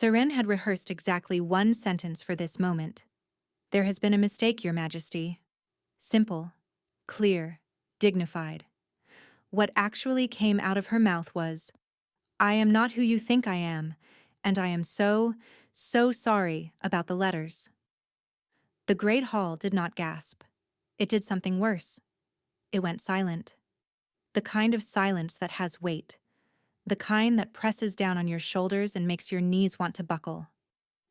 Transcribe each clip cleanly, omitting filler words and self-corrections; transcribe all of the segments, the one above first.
Seren had rehearsed exactly one sentence for this moment. "There has been a mistake, Your Majesty." Simple, clear, dignified. What actually came out of her mouth was, "I am not who you think I am, and I am so, so sorry about the letters." The Great Hall did not gasp. It did something worse. It went silent. The kind of silence that has weight. The kind that presses down on your shoulders and makes your knees want to buckle.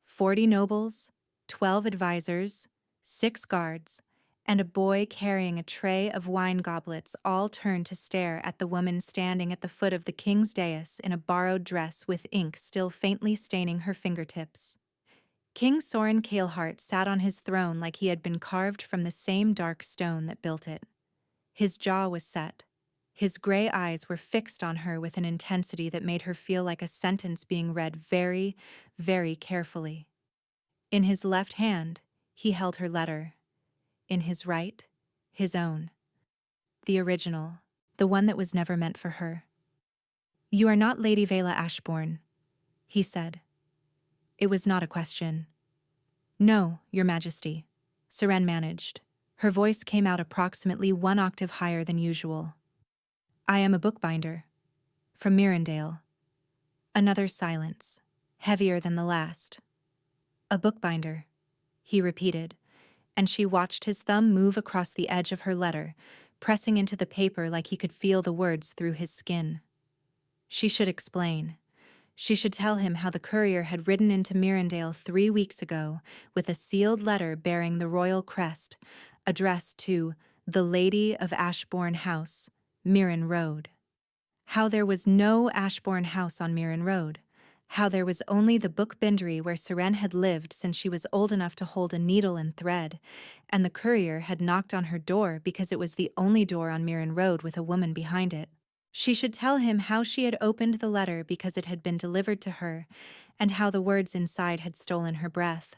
40 nobles, 12 advisors, 6 guards, and a boy carrying a tray of wine goblets all turned to stare at the woman standing at the foot of the king's dais in a borrowed dress with ink still faintly staining her fingertips. King Soren Kaleheart sat on his throne like he had been carved from the same dark stone that built it. His jaw was set. His gray eyes were fixed on her with an intensity that made her feel like a sentence being read very, very carefully. In his left hand, he held her letter. In his right, his own. The original, the one that was never meant for her. "You are not Lady Vela Ashbourne," he said. It was not a question. "No, Your Majesty," Seren managed. Her voice came out approximately 1 octave higher than usual. "I am a bookbinder. From Mirandale." Another silence, heavier than the last. "A bookbinder," he repeated, and she watched his thumb move across the edge of her letter, pressing into the paper like he could feel the words through his skin. She should explain. She should tell him how the courier had ridden into Mirandale 3 weeks ago with a sealed letter bearing the royal crest, addressed to the Lady of Ashbourne House, Mirren Road. How there was no Ashbourne House on Mirren Road. How there was only the bookbindery where Seren had lived since she was old enough to hold a needle and thread, and the courier had knocked on her door because it was the only door on Mirren Road with a woman behind it. She should tell him how she had opened the letter because it had been delivered to her, and how the words inside had stolen her breath.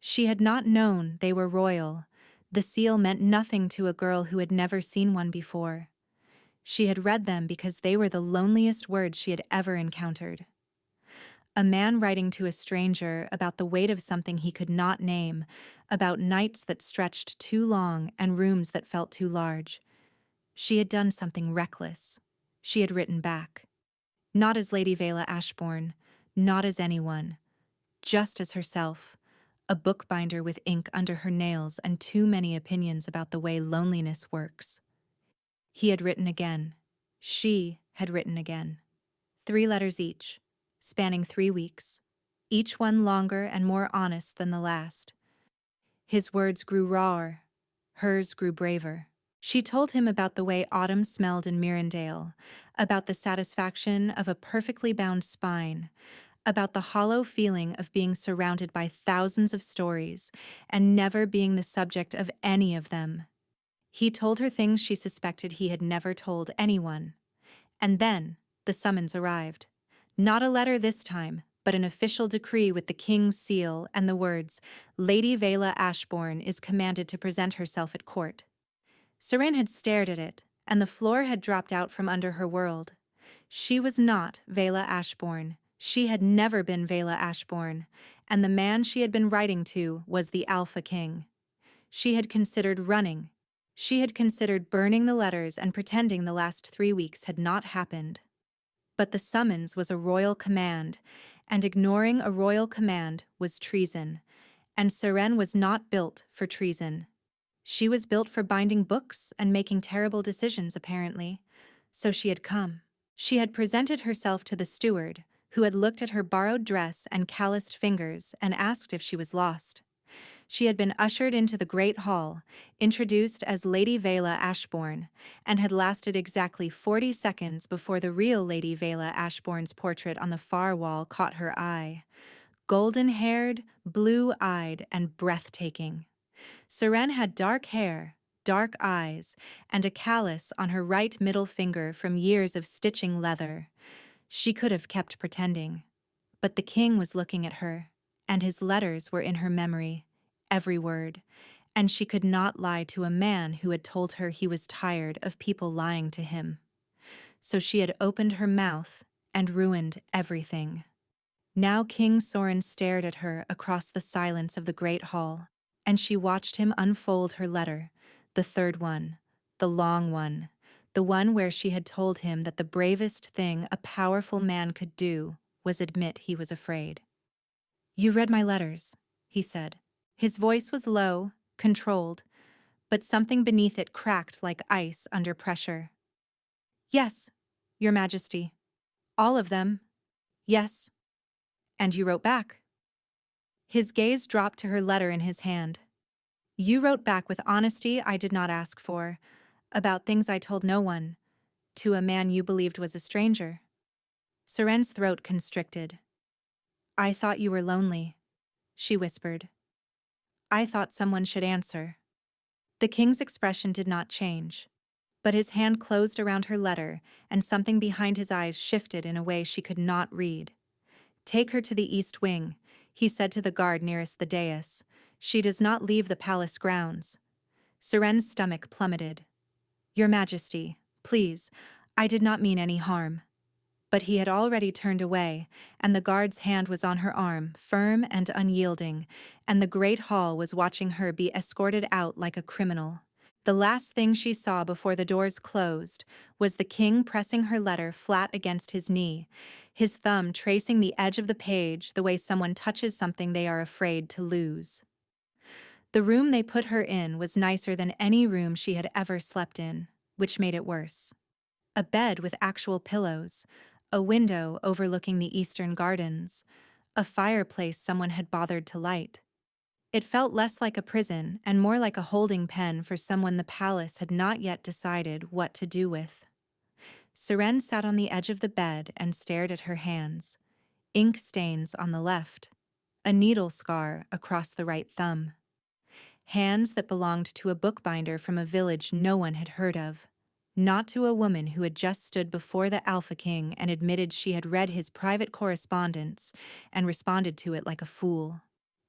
She had not known they were royal. The seal meant nothing to a girl who had never seen one before. She had read them because they were the loneliest words she had ever encountered. A man writing to a stranger about the weight of something he could not name, about nights that stretched too long and rooms that felt too large. She had done something reckless. She had written back. Not as Lady Vela Ashbourne, not as anyone. Just as herself, a bookbinder with ink under her nails and too many opinions about the way loneliness works. He had written again. She had written again. 3 letters each, spanning 3 weeks, each one longer and more honest than the last. His words grew rawer, hers grew braver. She told him about the way autumn smelled in Mirandale, about the satisfaction of a perfectly bound spine, about the hollow feeling of being surrounded by thousands of stories and never being the subject of any of them. He told her things she suspected he had never told anyone. And then the summons arrived. Not a letter this time, but an official decree with the king's seal and the words, "Lady Vela Ashbourne is commanded to present herself at court." Seren had stared at it, and the floor had dropped out from under her world. She was not Vela Ashbourne. She had never been Vela Ashbourne, and the man she had been writing to was the Alpha King. She had considered running. She had considered burning the letters and pretending the last 3 weeks had not happened. But the summons was a royal command, and ignoring a royal command was treason, and Seren was not built for treason. She was built for binding books and making terrible decisions, apparently. So she had come. She had presented herself to the steward, who had looked at her borrowed dress and calloused fingers and asked if she was lost. She had been ushered into the great hall, introduced as Lady Vela Ashbourne, and had lasted exactly 40 seconds before the real Lady Vela Ashbourne's portrait on the far wall caught her eye. Golden-haired, blue-eyed, and breathtaking. Seren had dark hair, dark eyes, and a callus on her right middle finger from years of stitching leather. She could have kept pretending. But the king was looking at her, and his letters were in her memory, every word, and she could not lie to a man who had told her he was tired of people lying to him. So she had opened her mouth and ruined everything. Now King Soren stared at her across the silence of the great hall, and she watched him unfold her letter, the third one, the long one, the one where she had told him that the bravest thing a powerful man could do was admit he was afraid. "You read my letters," he said. His voice was low, controlled, but something beneath it cracked like ice under pressure. "Yes, Your Majesty. All of them. Yes." "And you wrote back?" His gaze dropped to her letter in his hand. "You wrote back with honesty I did not ask for, about things I told no one, to a man you believed was a stranger." Seren's throat constricted. "I thought you were lonely," she whispered. "I thought someone should answer." The king's expression did not change, but his hand closed around her letter, and something behind his eyes shifted in a way she could not read. "Take her to the east wing," he said to the guard nearest the dais. "She does not leave the palace grounds." Seren's stomach plummeted. "Your Majesty, please, I did not mean any harm." But he had already turned away, and the guard's hand was on her arm, firm and unyielding, and the great hall was watching her be escorted out like a criminal. The last thing she saw before the doors closed was the king pressing her letter flat against his knee, his thumb tracing the edge of the page the way someone touches something they are afraid to lose. The room they put her in was nicer than any room she had ever slept in, which made it worse. A bed with actual pillows, a window overlooking the eastern gardens, a fireplace someone had bothered to light. It felt less like a prison and more like a holding pen for someone the palace had not yet decided what to do with. Seren sat on the edge of the bed and stared at her hands. Ink stains on the left, a needle scar across the right thumb. Hands that belonged to a bookbinder from a village no one had heard of. Not to a woman who had just stood before the Alpha King and admitted she had read his private correspondence and responded to it like a fool.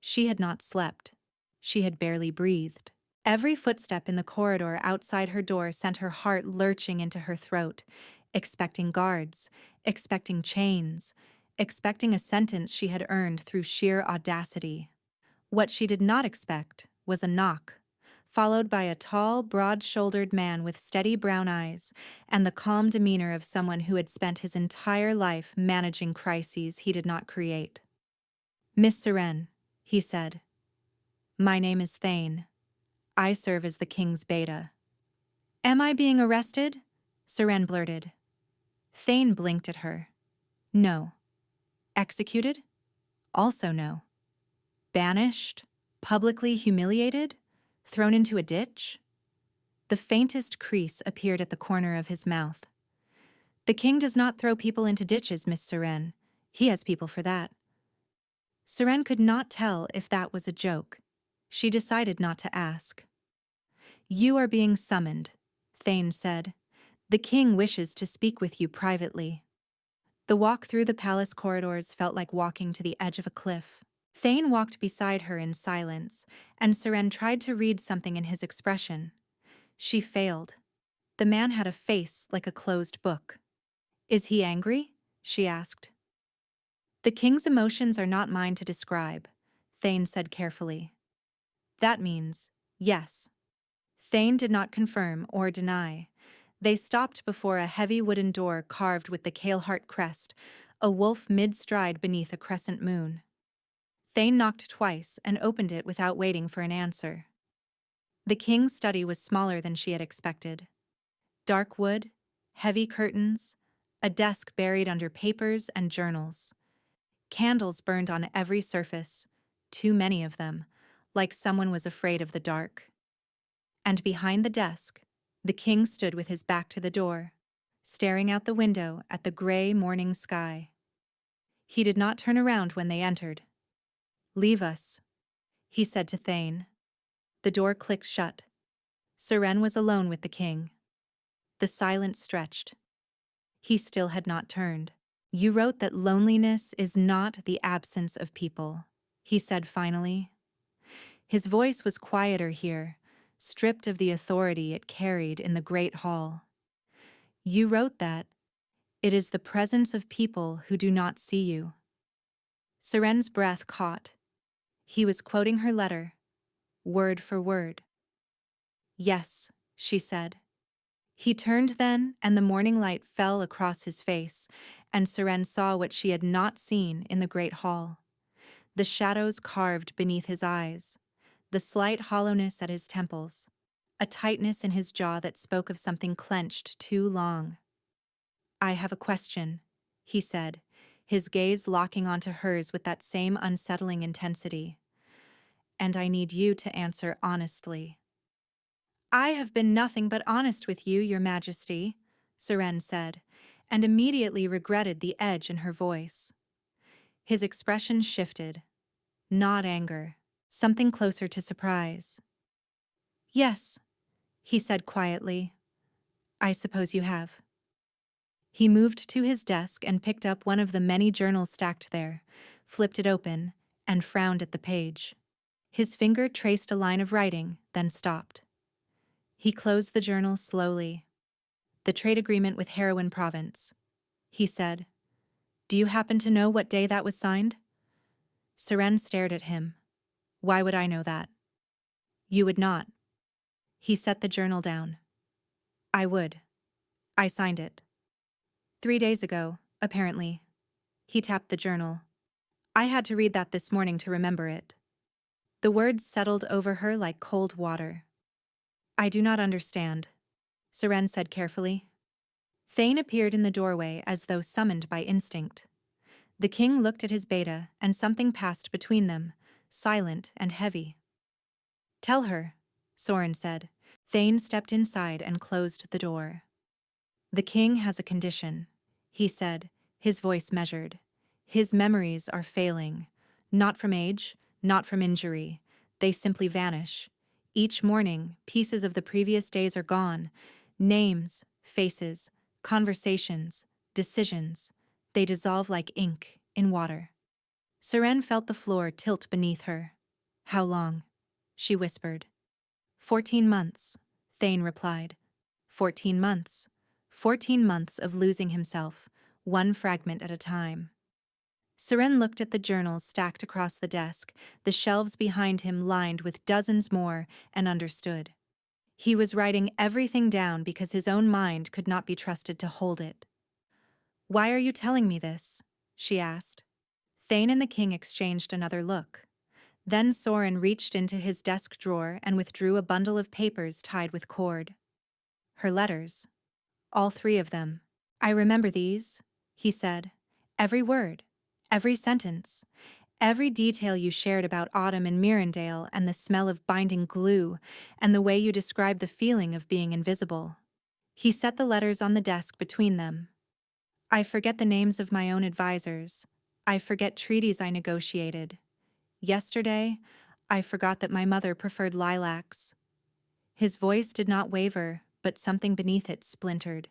She had not slept. She had barely breathed. Every footstep in the corridor outside her door sent her heart lurching into her throat, expecting guards, expecting chains, expecting a sentence she had earned through sheer audacity. What she did not expect was a knock, followed by a tall, broad-shouldered man with steady brown eyes and the calm demeanor of someone who had spent his entire life managing crises he did not create. "Miss Seren," he said. "My name is Thane. I serve as the king's beta." "Am I being arrested?" Seren blurted. Thane blinked at her. "No." "Executed?" Also no. "Banished? Publicly humiliated? Thrown into a ditch?" The faintest crease appeared at the corner of his mouth. "The king does not throw people into ditches, Miss Seren. He has people for that." Seren could not tell if that was a joke. She decided not to ask. "You are being summoned," Thane said. "The king wishes to speak with you privately." The walk through the palace corridors felt like walking to the edge of a cliff. Thane walked beside her in silence, and Seren tried to read something in his expression. She failed. The man had a face like a closed book. "Is he angry?" she asked. "The king's emotions are not mine to describe," Thane said carefully. "That means yes." Thane did not confirm or deny. They stopped before a heavy wooden door carved with the Kaleheart crest, a wolf mid-stride beneath a crescent moon. Thane knocked twice and opened it without waiting for an answer. The king's study was smaller than she had expected. Dark wood, heavy curtains, a desk buried under papers and journals. Candles burned on every surface, too many of them, like someone was afraid of the dark. And behind the desk, the king stood with his back to the door, staring out the window at the gray morning sky. He did not turn around when they entered. "Leave us," he said to Thane. The door clicked shut. Seren was alone with the king. The silence stretched. He still had not turned. "You wrote that loneliness is not the absence of people," he said finally. His voice was quieter here, stripped of the authority it carried in the great hall. "You wrote that it is the presence of people who do not see you." Seren's breath caught. He was quoting her letter, word for word. Yes, she said. He turned then, and the morning light fell across his face, and Seren saw what she had not seen in the great hall. The shadows carved beneath his eyes, the slight hollowness at his temples, a tightness in his jaw that spoke of something clenched too long. I have a question, he said, his gaze locking onto hers with that same unsettling intensity. And I need you to answer honestly. I have been nothing but honest with you, Your Majesty, Seren said, and immediately regretted the edge in her voice. His expression shifted. Not anger, something closer to surprise. Yes, he said quietly. I suppose you have. He moved to his desk and picked up one of the many journals stacked there, flipped it open, and frowned at the page. His finger traced a line of writing, then stopped. He closed the journal slowly. The trade agreement with Heroin Province, he said. Do you happen to know what day that was signed? Seren stared at him. Why would I know that? You would not. He set the journal down. I would. I signed it. 3 days ago, apparently. He tapped the journal. I had to read that this morning to remember it. The words settled over her like cold water. I do not understand, Seren said carefully. Thane appeared in the doorway as though summoned by instinct. The king looked at his beta, and something passed between them, silent and heavy. Tell her, Soren said. Thane stepped inside and closed the door. The king has a condition, he said, his voice measured. His memories are failing. Not from age, not from injury. They simply vanish. Each morning, pieces of the previous days are gone. Names, faces, conversations, decisions. They dissolve like ink in water. Seren felt the floor tilt beneath her. How long? She whispered. 14 months, Thane replied. 14 months. 14 months of losing himself, one fragment at a time. Seren looked at the journals stacked across the desk, the shelves behind him lined with dozens more, and understood. He was writing everything down because his own mind could not be trusted to hold it. Why are you telling me this? She asked. Thane and the king exchanged another look. Then Soren reached into his desk drawer and withdrew a bundle of papers tied with cord. Her letters. All 3 of them. I remember these, he said. Every word, every sentence, every detail you shared about Autumn and Mirandale and the smell of binding glue and the way you described the feeling of being invisible. He set the letters on the desk between them. I forget the names of my own advisors. I forget treaties I negotiated. Yesterday, I forgot that my mother preferred lilacs. His voice did not waver, but something beneath it splintered.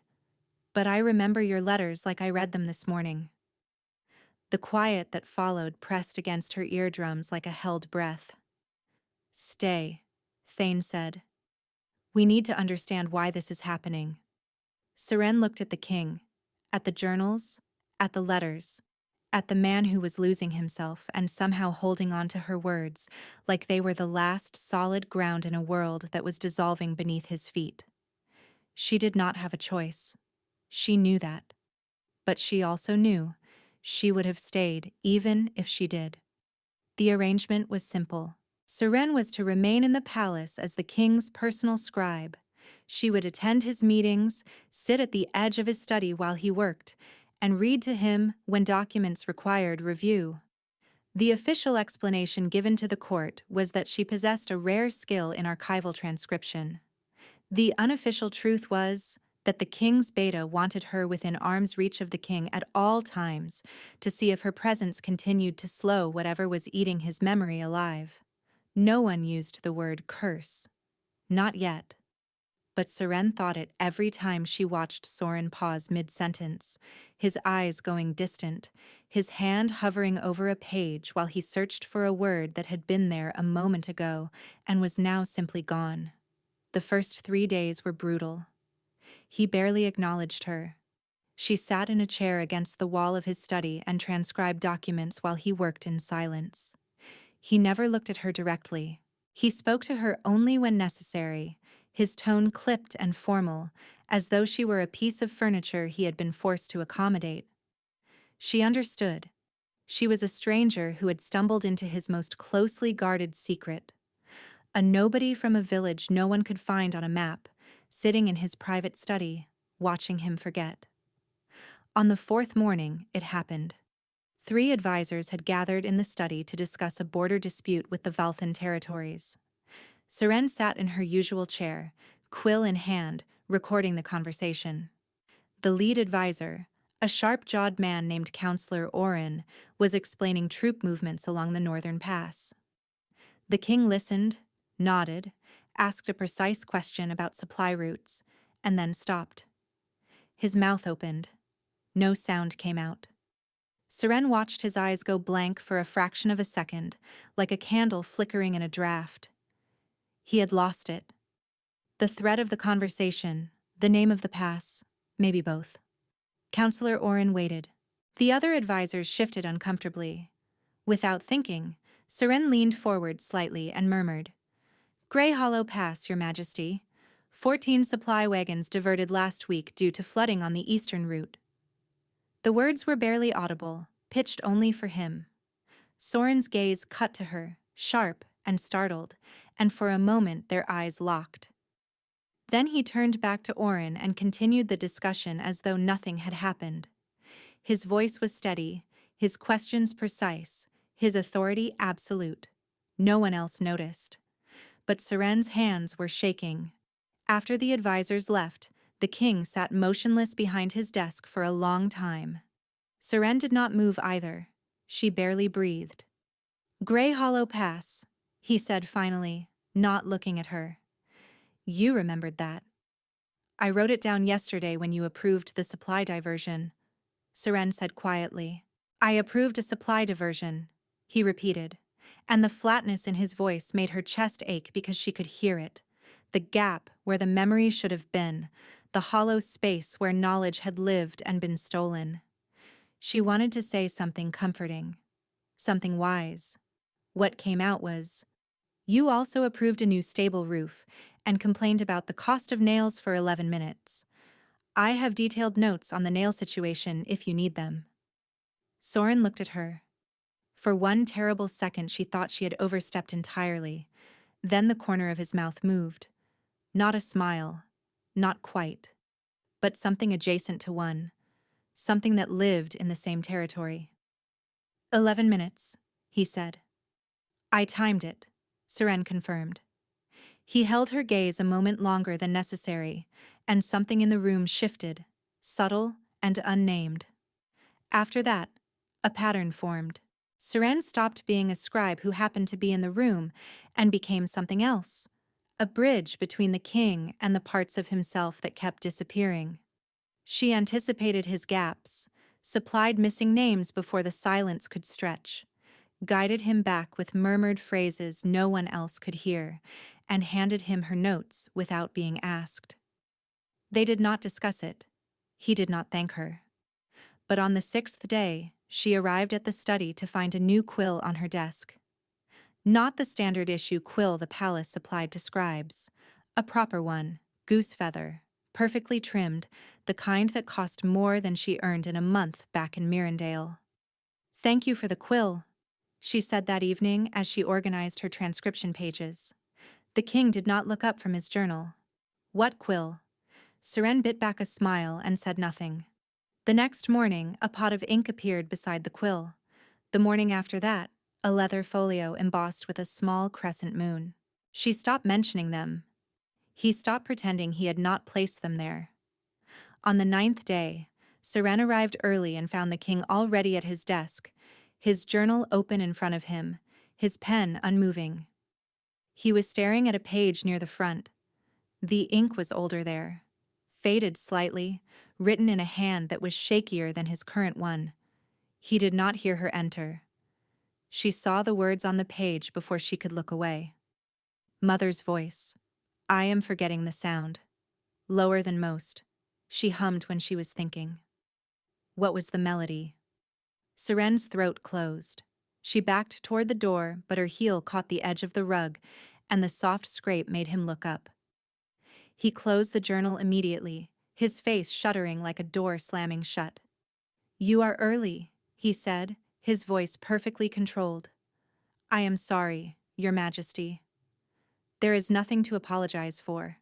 But I remember your letters like I read them this morning. The quiet that followed pressed against her eardrums like a held breath. Stay, Thane said. We need to understand why this is happening. Seren looked at the king, at the journals, at the letters, at the man who was losing himself and somehow holding on to her words like they were the last solid ground in a world that was dissolving beneath his feet. She did not have a choice. She knew that. But she also knew she would have stayed even if she did. The arrangement was simple. Seren was to remain in the palace as the king's personal scribe. She would attend his meetings, sit at the edge of his study while he worked, and read to him when documents required review. The official explanation given to the court was that she possessed a rare skill in archival transcription. The unofficial truth was that the king's beta wanted her within arm's reach of the king at all times to see if her presence continued to slow whatever was eating his memory alive. No one used the word curse. Not yet. But Seren thought it every time she watched Soren pause mid-sentence, his eyes going distant, his hand hovering over a page while he searched for a word that had been there a moment ago and was now simply gone. The first 3 days were brutal. He barely acknowledged her. She sat in a chair against the wall of his study and transcribed documents while he worked in silence. He never looked at her directly. He spoke to her only when necessary, his tone clipped and formal, as though she were a piece of furniture he had been forced to accommodate. She understood. She was a stranger who had stumbled into his most closely guarded secret. A nobody from a village no one could find on a map, sitting in his private study, watching him forget. On the fourth morning, it happened. 3 advisors had gathered in the study to discuss a border dispute with the Valthan territories. Seren sat in her usual chair, quill in hand, recording the conversation. The lead advisor, a sharp-jawed man named Counselor Oren, was explaining troop movements along the northern pass. The king listened, nodded, asked a precise question about supply routes, and then stopped. His mouth opened. No sound came out. Seren watched his eyes go blank for a fraction of a second, like a candle flickering in a draft. He had lost it. The thread of the conversation, the name of the pass, maybe both. Counselor Oren waited. The other advisors shifted uncomfortably. Without thinking, Seren leaned forward slightly and murmured, "Grey Hollow Pass, Your Majesty. 14 supply wagons diverted last week due to flooding on the eastern route." The words were barely audible, pitched only for him. Soren's gaze cut to her, sharp and startled, and for a moment their eyes locked. Then he turned back to Oren and continued the discussion as though nothing had happened. His voice was steady, his questions precise, his authority absolute. No one else noticed. But Seren's hands were shaking. After the advisors left, the king sat motionless behind his desk for a long time. Seren did not move either. She barely breathed. "Grey Hollow Pass," he said finally, not looking at her. "You remembered that." "I wrote it down yesterday when you approved the supply diversion," Seren said quietly. "I approved a supply diversion," he repeated, and the flatness in his voice made her chest ache because she could hear it. The gap where the memory should have been, the hollow space where knowledge had lived and been stolen. She wanted to say something comforting, something wise. What came out was, "You also approved a new stable roof and complained about the cost of nails for 11 minutes. I have detailed notes on the nail situation if you need them." Soren looked at her. For one terrible second she thought she had overstepped entirely. Then the corner of his mouth moved. Not a smile, not quite, but something adjacent to one, something that lived in the same territory. 11 minutes, he said. "I timed it," Seren confirmed. He held her gaze a moment longer than necessary, and something in the room shifted, subtle and unnamed. After that, a pattern formed. Seren stopped being a scribe who happened to be in the room and became something else, a bridge between the king and the parts of himself that kept disappearing. She anticipated his gaps, supplied missing names before the silence could stretch, guided him back with murmured phrases no one else could hear, and handed him her notes without being asked. They did not discuss it. He did not thank her. But on the 6th day, she arrived at the study to find a new quill on her desk. Not the standard issue quill the palace supplied to scribes. A proper one, goose feather, perfectly trimmed, the kind that cost more than she earned in a month back in Mirandale. "Thank you for the quill," she said that evening as she organized her transcription pages. The king did not look up from his journal. "What quill?" Seren bit back a smile and said nothing. The next morning, a pot of ink appeared beside the quill. The morning after that, a leather folio embossed with a small crescent moon. She stopped mentioning them. He stopped pretending he had not placed them there. On the 9th day, Seren arrived early and found the king already at his desk, his journal open in front of him, his pen unmoving. He was staring at a page near the front. The ink was older there, faded slightly, written in a hand that was shakier than his current one. He did not hear her enter. She saw the words on the page before she could look away. Mother's voice. "I am forgetting the sound." Lower than most. She hummed when she was thinking. What was the melody? Seren's throat closed. She backed toward the door, but her heel caught the edge of the rug, and the soft scrape made him look up. He closed the journal immediately, his face shuddering like a door slamming shut. "You are early," he said, his voice perfectly controlled. "I am sorry, Your Majesty." "There is nothing to apologize for."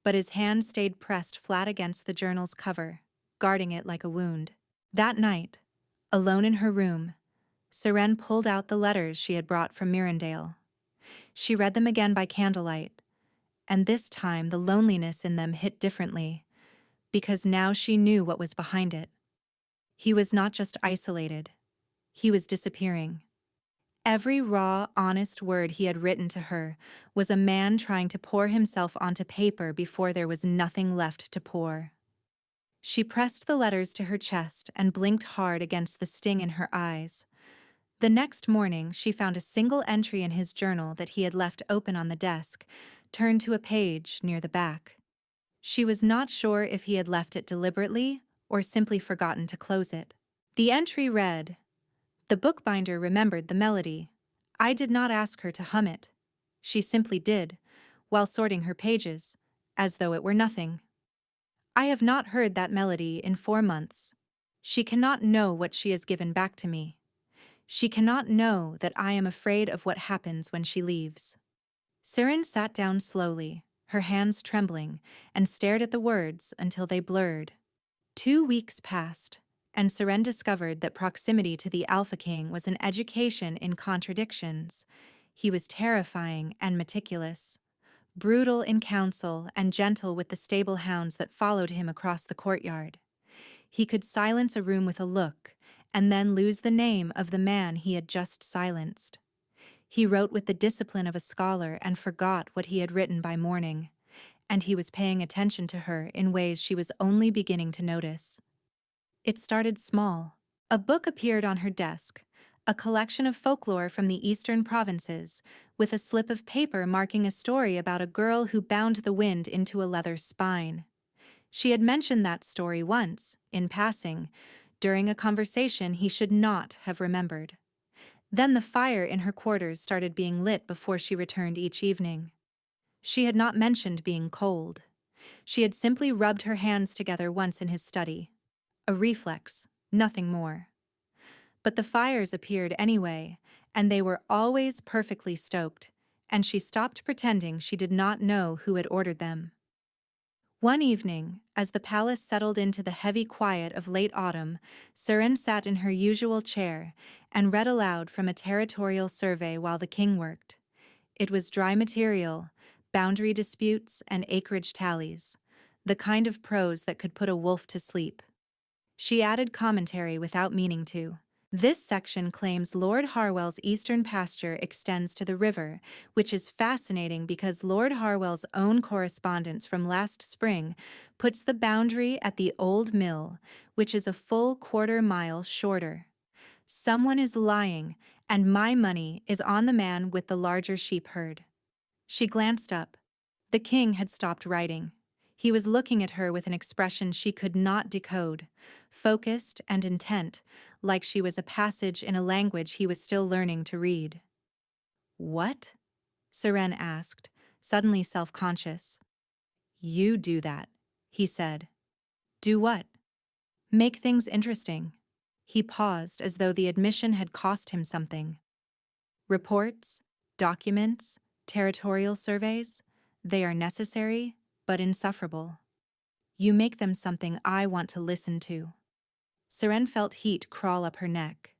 But his hand stayed pressed flat against the journal's cover, guarding it like a wound. That night, alone in her room, Seren pulled out the letters she had brought from Mirandale. She read them again by candlelight, and this time the loneliness in them hit differently, because now she knew what was behind it. He was not just isolated. He was disappearing. Every raw, honest word he had written to her was a man trying to pour himself onto paper before there was nothing left to pour. She pressed the letters to her chest and blinked hard against the sting in her eyes. The next morning, she found a single entry in his journal that he had left open on the desk, turned to a page near the back. She was not sure if he had left it deliberately or simply forgotten to close it. The entry read, "The bookbinder remembered the melody. I did not ask her to hum it. She simply did, while sorting her pages, as though it were nothing. I have not heard that melody in 4 months. She cannot know what she has given back to me. She cannot know that I am afraid of what happens when she leaves." Seren sat down slowly, her hands trembling, and stared at the words until they blurred. 2 weeks passed, and Seren discovered that proximity to the Alpha King was an education in contradictions. He was terrifying and meticulous, brutal in counsel and gentle with the stable hounds that followed him across the courtyard. He could silence a room with a look, and then lose the name of the man he had just silenced. He wrote with the discipline of a scholar and forgot what he had written by morning, and he was paying attention to her in ways she was only beginning to notice. It started small. A book appeared on her desk, a collection of folklore from the eastern provinces, with a slip of paper marking a story about a girl who bound the wind into a leather spine. She had mentioned that story once, in passing, during a conversation he should not have remembered. Then the fire in her quarters started being lit before she returned each evening. She had not mentioned being cold. She had simply rubbed her hands together once in his study. A reflex, nothing more. But the fires appeared anyway, and they were always perfectly stoked, and she stopped pretending she did not know who had ordered them. One evening, as the palace settled into the heavy quiet of late autumn, Seren sat in her usual chair and read aloud from a territorial survey while the king worked. It was dry material, boundary disputes and acreage tallies, the kind of prose that could put a wolf to sleep. She added commentary without meaning to. This section claims Lord Harwell's eastern pasture extends to the river, which is fascinating because Lord Harwell's own correspondence from last spring puts the boundary at the old mill, which is a full quarter-mile shorter. Someone is lying, and my money is on the man with the larger sheep herd. She glanced up. The king had stopped writing. He was looking at her with an expression she could not decode, focused and intent, like she was a passage in a language he was still learning to read. "What?" Seren asked, suddenly self-conscious. "You do that," he said. "Do what?" "Make things interesting." He paused as though the admission had cost him something. "Reports, documents, territorial surveys, they are necessary, but insufferable. You make them something I want to listen to." Seren felt heat crawl up her neck.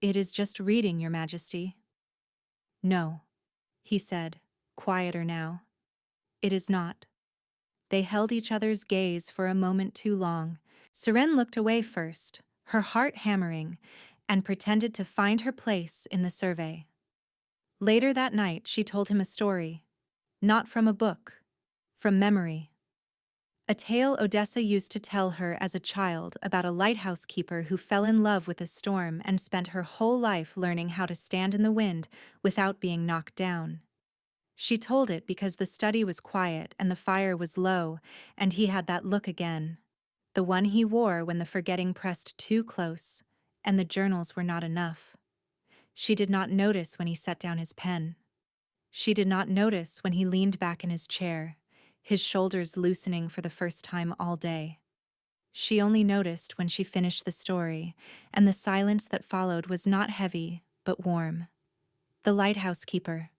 "It is just reading, Your Majesty." "No," he said, quieter now. "It is not." They held each other's gaze for a moment too long. Seren looked away first, her heart hammering, and pretended to find her place in the survey. Later that night, she told him a story. Not from a book, from memory. A tale Odessa used to tell her as a child about a lighthouse keeper who fell in love with a storm and spent her whole life learning how to stand in the wind without being knocked down. She told it because the study was quiet and the fire was low, and he had that look again. The one he wore when the forgetting pressed too close, and the journals were not enough. She did not notice when he set down his pen. She did not notice when he leaned back in his chair, his shoulders loosening for the first time all day. She only noticed when she finished the story, and the silence that followed was not heavy, but warm. "The lighthouse keeper,"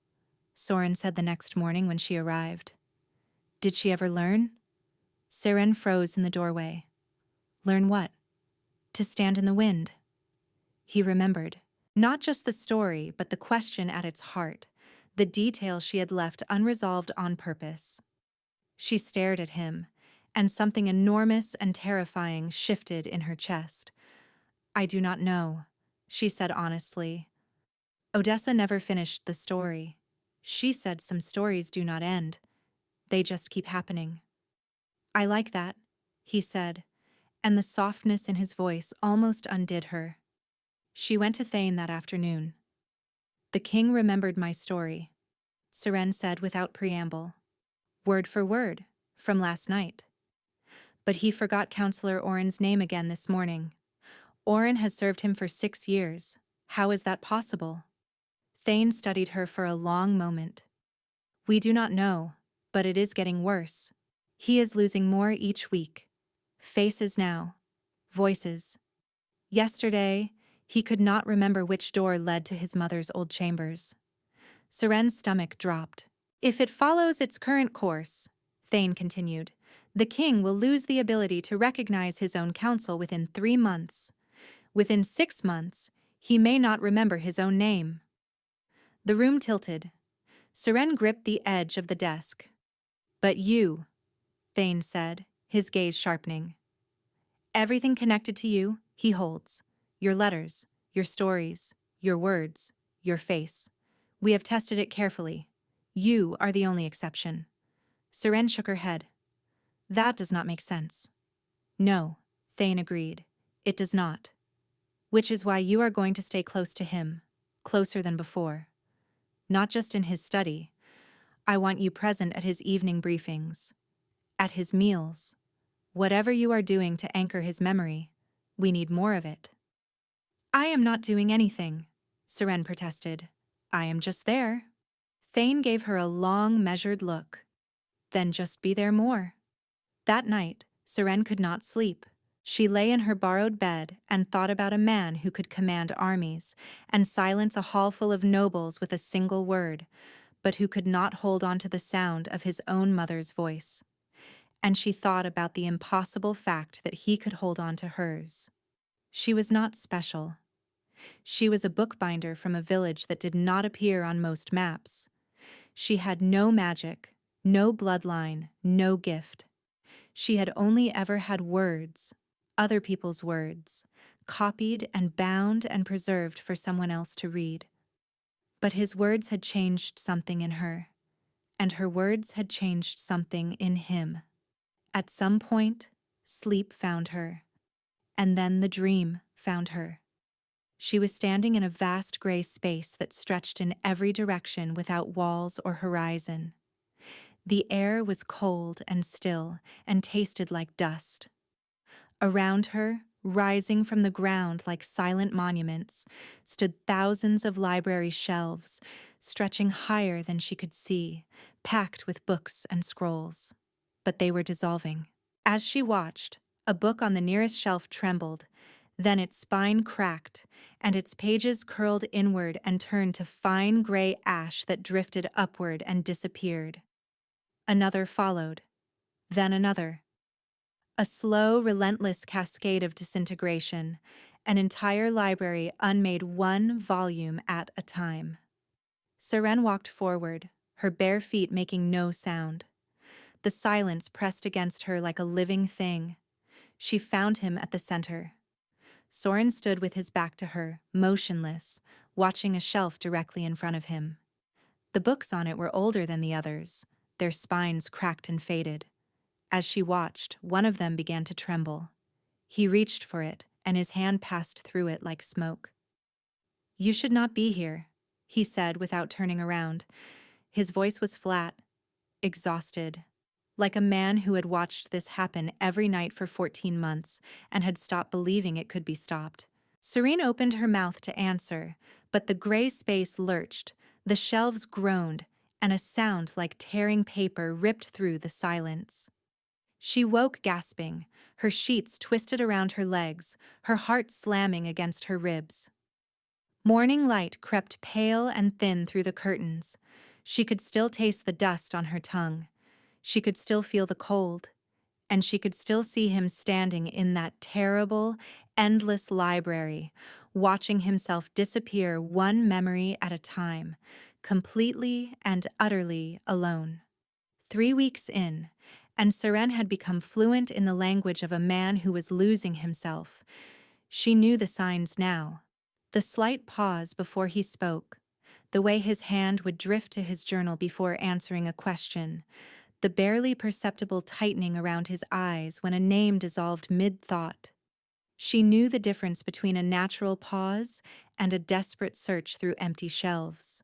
Soren said the next morning when she arrived. "Did she ever learn?" Seren froze in the doorway. "Learn what?" "To stand in the wind." He remembered. Not just the story, but the question at its heart, the detail she had left unresolved on purpose. She stared at him, and something enormous and terrifying shifted in her chest. "I do not know," she said honestly. Odessa never finished the story. She said some stories do not end. They just keep happening. "I like that," he said, and the softness in his voice almost undid her. She went to Thane that afternoon. "The king remembered my story," Seren said without preamble. "Word for word, from last night. But he forgot Counselor Oren's name again this morning. Oren has served him for 6 years. How is that possible?" Thane studied her for a long moment. "We do not know, but it is getting worse. He is losing more each week. Faces now. Voices. Yesterday, he could not remember which door led to his mother's old chambers." Seren's stomach dropped. "If it follows its current course," Thane continued, "the king will lose the ability to recognize his own counsel within 3 months. Within 6 months, he may not remember his own name." The room tilted. Seren gripped the edge of the desk. "But you," Thane said, his gaze sharpening. "Everything connected to you, he holds. Your letters, your stories, your words, your face. We have tested it carefully. You are the only exception." Seren shook her head. "That does not make sense." "No," Thane agreed. "It does not. Which is why you are going to stay close to him, closer than before. Not just in his study. I want you present at his evening briefings, at his meals. Whatever you are doing to anchor his memory, we need more of it." "I am not doing anything," Seren protested. "I am just there." Thane gave her a long, measured look. "Then just be there more." That night, Seren could not sleep. She lay in her borrowed bed and thought about a man who could command armies and silence a hall full of nobles with a single word, but who could not hold on to the sound of his own mother's voice. And she thought about the impossible fact that he could hold on to hers. She was not special. She was a bookbinder from a village that did not appear on most maps. She had no magic, no bloodline, no gift. She had only ever had words, other people's words, copied and bound and preserved for someone else to read. But his words had changed something in her, and her words had changed something in him. At some point, sleep found her, and then the dream found her. She was standing in a vast gray space that stretched in every direction without walls or horizon. The air was cold and still and tasted like dust. Around her, rising from the ground like silent monuments, stood thousands of library shelves, stretching higher than she could see, packed with books and scrolls. But they were dissolving. As she watched, a book on the nearest shelf trembled, then its spine cracked, and its pages curled inward and turned to fine gray ash that drifted upward and disappeared. Another followed, then another. A slow, relentless cascade of disintegration, an entire library unmade one volume at a time. Seren walked forward, her bare feet making no sound. The silence pressed against her like a living thing. She found him at the center. Soren stood with his back to her, motionless, watching a shelf directly in front of him. The books on it were older than the others, their spines cracked and faded. As she watched, one of them began to tremble. He reached for it, and his hand passed through it like smoke. "You should not be here," he said without turning around. His voice was flat, exhausted. like a man who had watched this happen every night for 14 months and had stopped believing it could be stopped. Serene opened her mouth to answer, but the gray space lurched, the shelves groaned, and a sound like tearing paper ripped through the silence. She woke gasping, her sheets twisted around her legs, her heart slamming against her ribs. Morning light crept pale and thin through the curtains. She could still taste the dust on her tongue. She could still feel the cold, and she could still see him standing in that terrible, endless library, watching himself disappear one memory at a time, completely and utterly alone. 3 weeks in, and Seren had become fluent in the language of a man who was losing himself. She knew the signs now. The slight pause before he spoke, the way his hand would drift to his journal before answering a question, the barely perceptible tightening around his eyes when a name dissolved mid-thought. She knew the difference between a natural pause and a desperate search through empty shelves.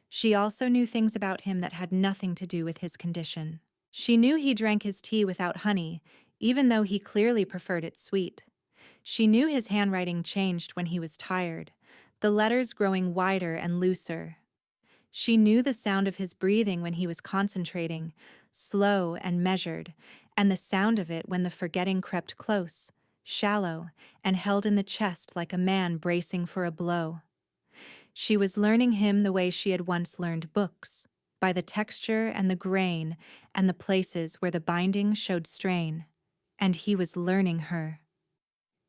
She also knew things about him that had nothing to do with his condition. She knew he drank his tea without honey, even though he clearly preferred it sweet. She knew his handwriting changed when he was tired, the letters growing wider and looser. She knew the sound of his breathing when he was concentrating, slow and measured, and the sound of it when the forgetting crept close, shallow, and held in the chest like a man bracing for a blow. She was learning him the way she had once learned books, by the texture and the grain and the places where the binding showed strain. And he was learning her.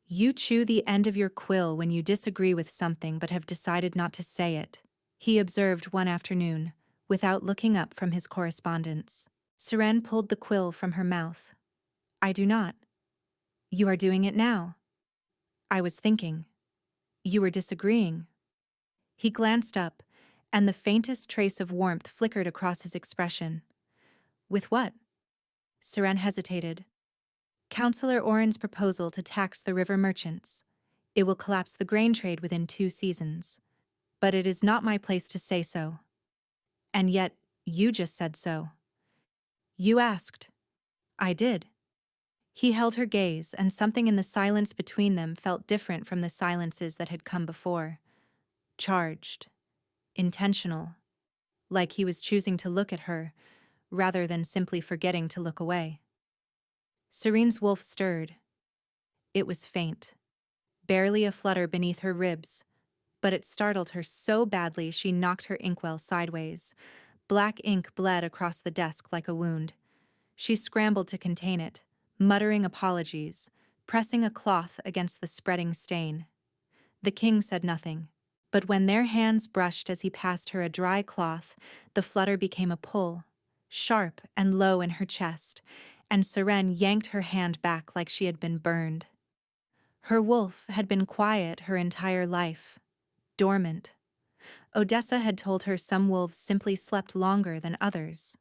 You chew the end of your quill when you disagree with something but have decided not to say it, he observed one afternoon, without looking up from his correspondence. Seren pulled the quill from her mouth. I do not. You are doing it now. I was thinking. You were disagreeing. He glanced up, and the faintest trace of warmth flickered across his expression. With what? Seren hesitated. Councillor Oren's proposal to tax the river merchants. It will collapse the grain trade within 2 seasons. But it is not my place to say so. And yet, you just said so. You asked. I did. He held her gaze, and something in the silence between them felt different from the silences that had come before. Charged. Intentional. Like he was choosing to look at her, rather than simply forgetting to look away. Serene's wolf stirred. It was faint. Barely a flutter beneath her ribs, but it startled her so badly she knocked her inkwell sideways. Black ink bled across the desk like a wound. She scrambled to contain it, muttering apologies, pressing a cloth against the spreading stain. The king said nothing, but when their hands brushed as he passed her a dry cloth, the flutter became a pull, sharp and low in her chest, and Seren yanked her hand back like she had been burned. Her wolf had been quiet her entire life, dormant. Odessa had told her some wolves simply slept longer than others.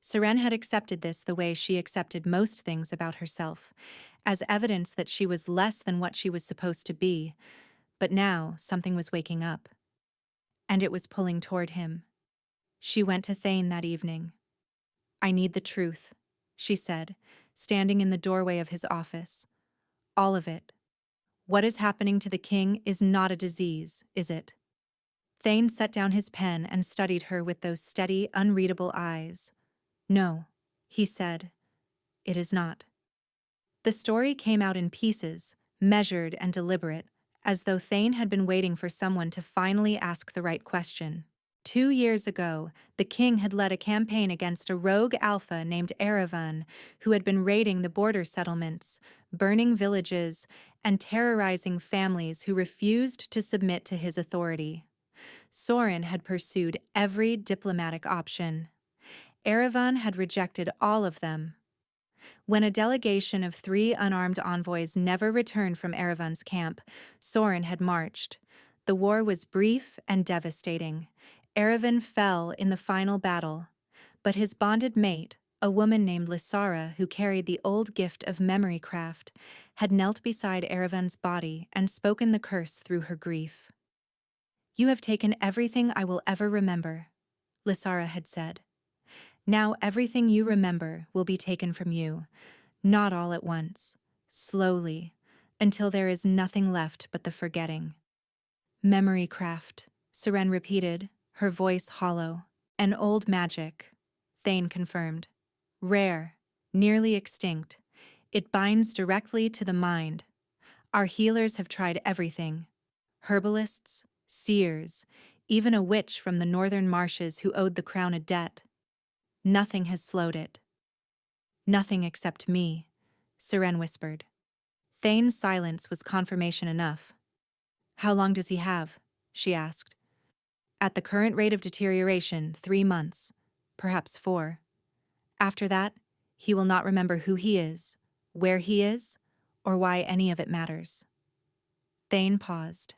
Seren had accepted this the way she accepted most things about herself, as evidence that she was less than what she was supposed to be, but now something was waking up. And it was pulling toward him. She went to Thane that evening. I need the truth, she said, standing in the doorway of his office. All of it. What is happening to the king is not a disease, is it? Thane set down his pen and studied her with those steady, unreadable eyes. No, he said. It is not. The story came out in pieces, measured and deliberate, as though Thane had been waiting for someone to finally ask the right question. 2 years ago, the king had led a campaign against a rogue alpha named Erevan, who had been raiding the border settlements, burning villages, and terrorizing families who refused to submit to his authority. Soren had pursued every diplomatic option. Erevan had rejected all of them. When a delegation of 3 unarmed envoys never returned from Erevan's camp, Soren had marched. The war was brief and devastating. Erevan fell in the final battle, but his bonded mate, a woman named Lysara who carried the old gift of memory craft, had knelt beside Erevan's body and spoken the curse through her grief. You have taken everything I will ever remember, Lysara had said. Now everything you remember will be taken from you, not all at once, slowly, until there is nothing left but the forgetting. Memory craft, Seren repeated, her voice hollow. An old magic, Thane confirmed. Rare, nearly extinct. It binds directly to the mind. Our healers have tried everything. Herbalists, seers, even a witch from the northern marshes who owed the crown a debt. Nothing has slowed it. Nothing except me, Seren whispered. Thane's silence was confirmation enough. How long does he have? She asked. At the current rate of deterioration, 3 months, perhaps 4. After that, he will not remember who he is, where he is, or why any of it matters. Thane paused.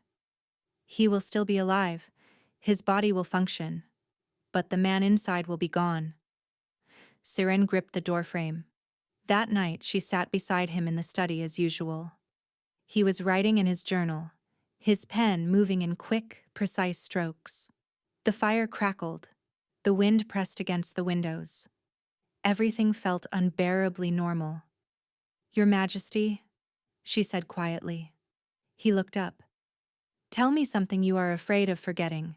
He will still be alive. His body will function. But the man inside will be gone. Seren gripped the doorframe. That night, she sat beside him in the study as usual. He was writing in his journal, his pen moving in quick, precise strokes. The fire crackled. The wind pressed against the windows. Everything felt unbearably normal. Your Majesty, she said quietly. He looked up. Tell me something you are afraid of forgetting.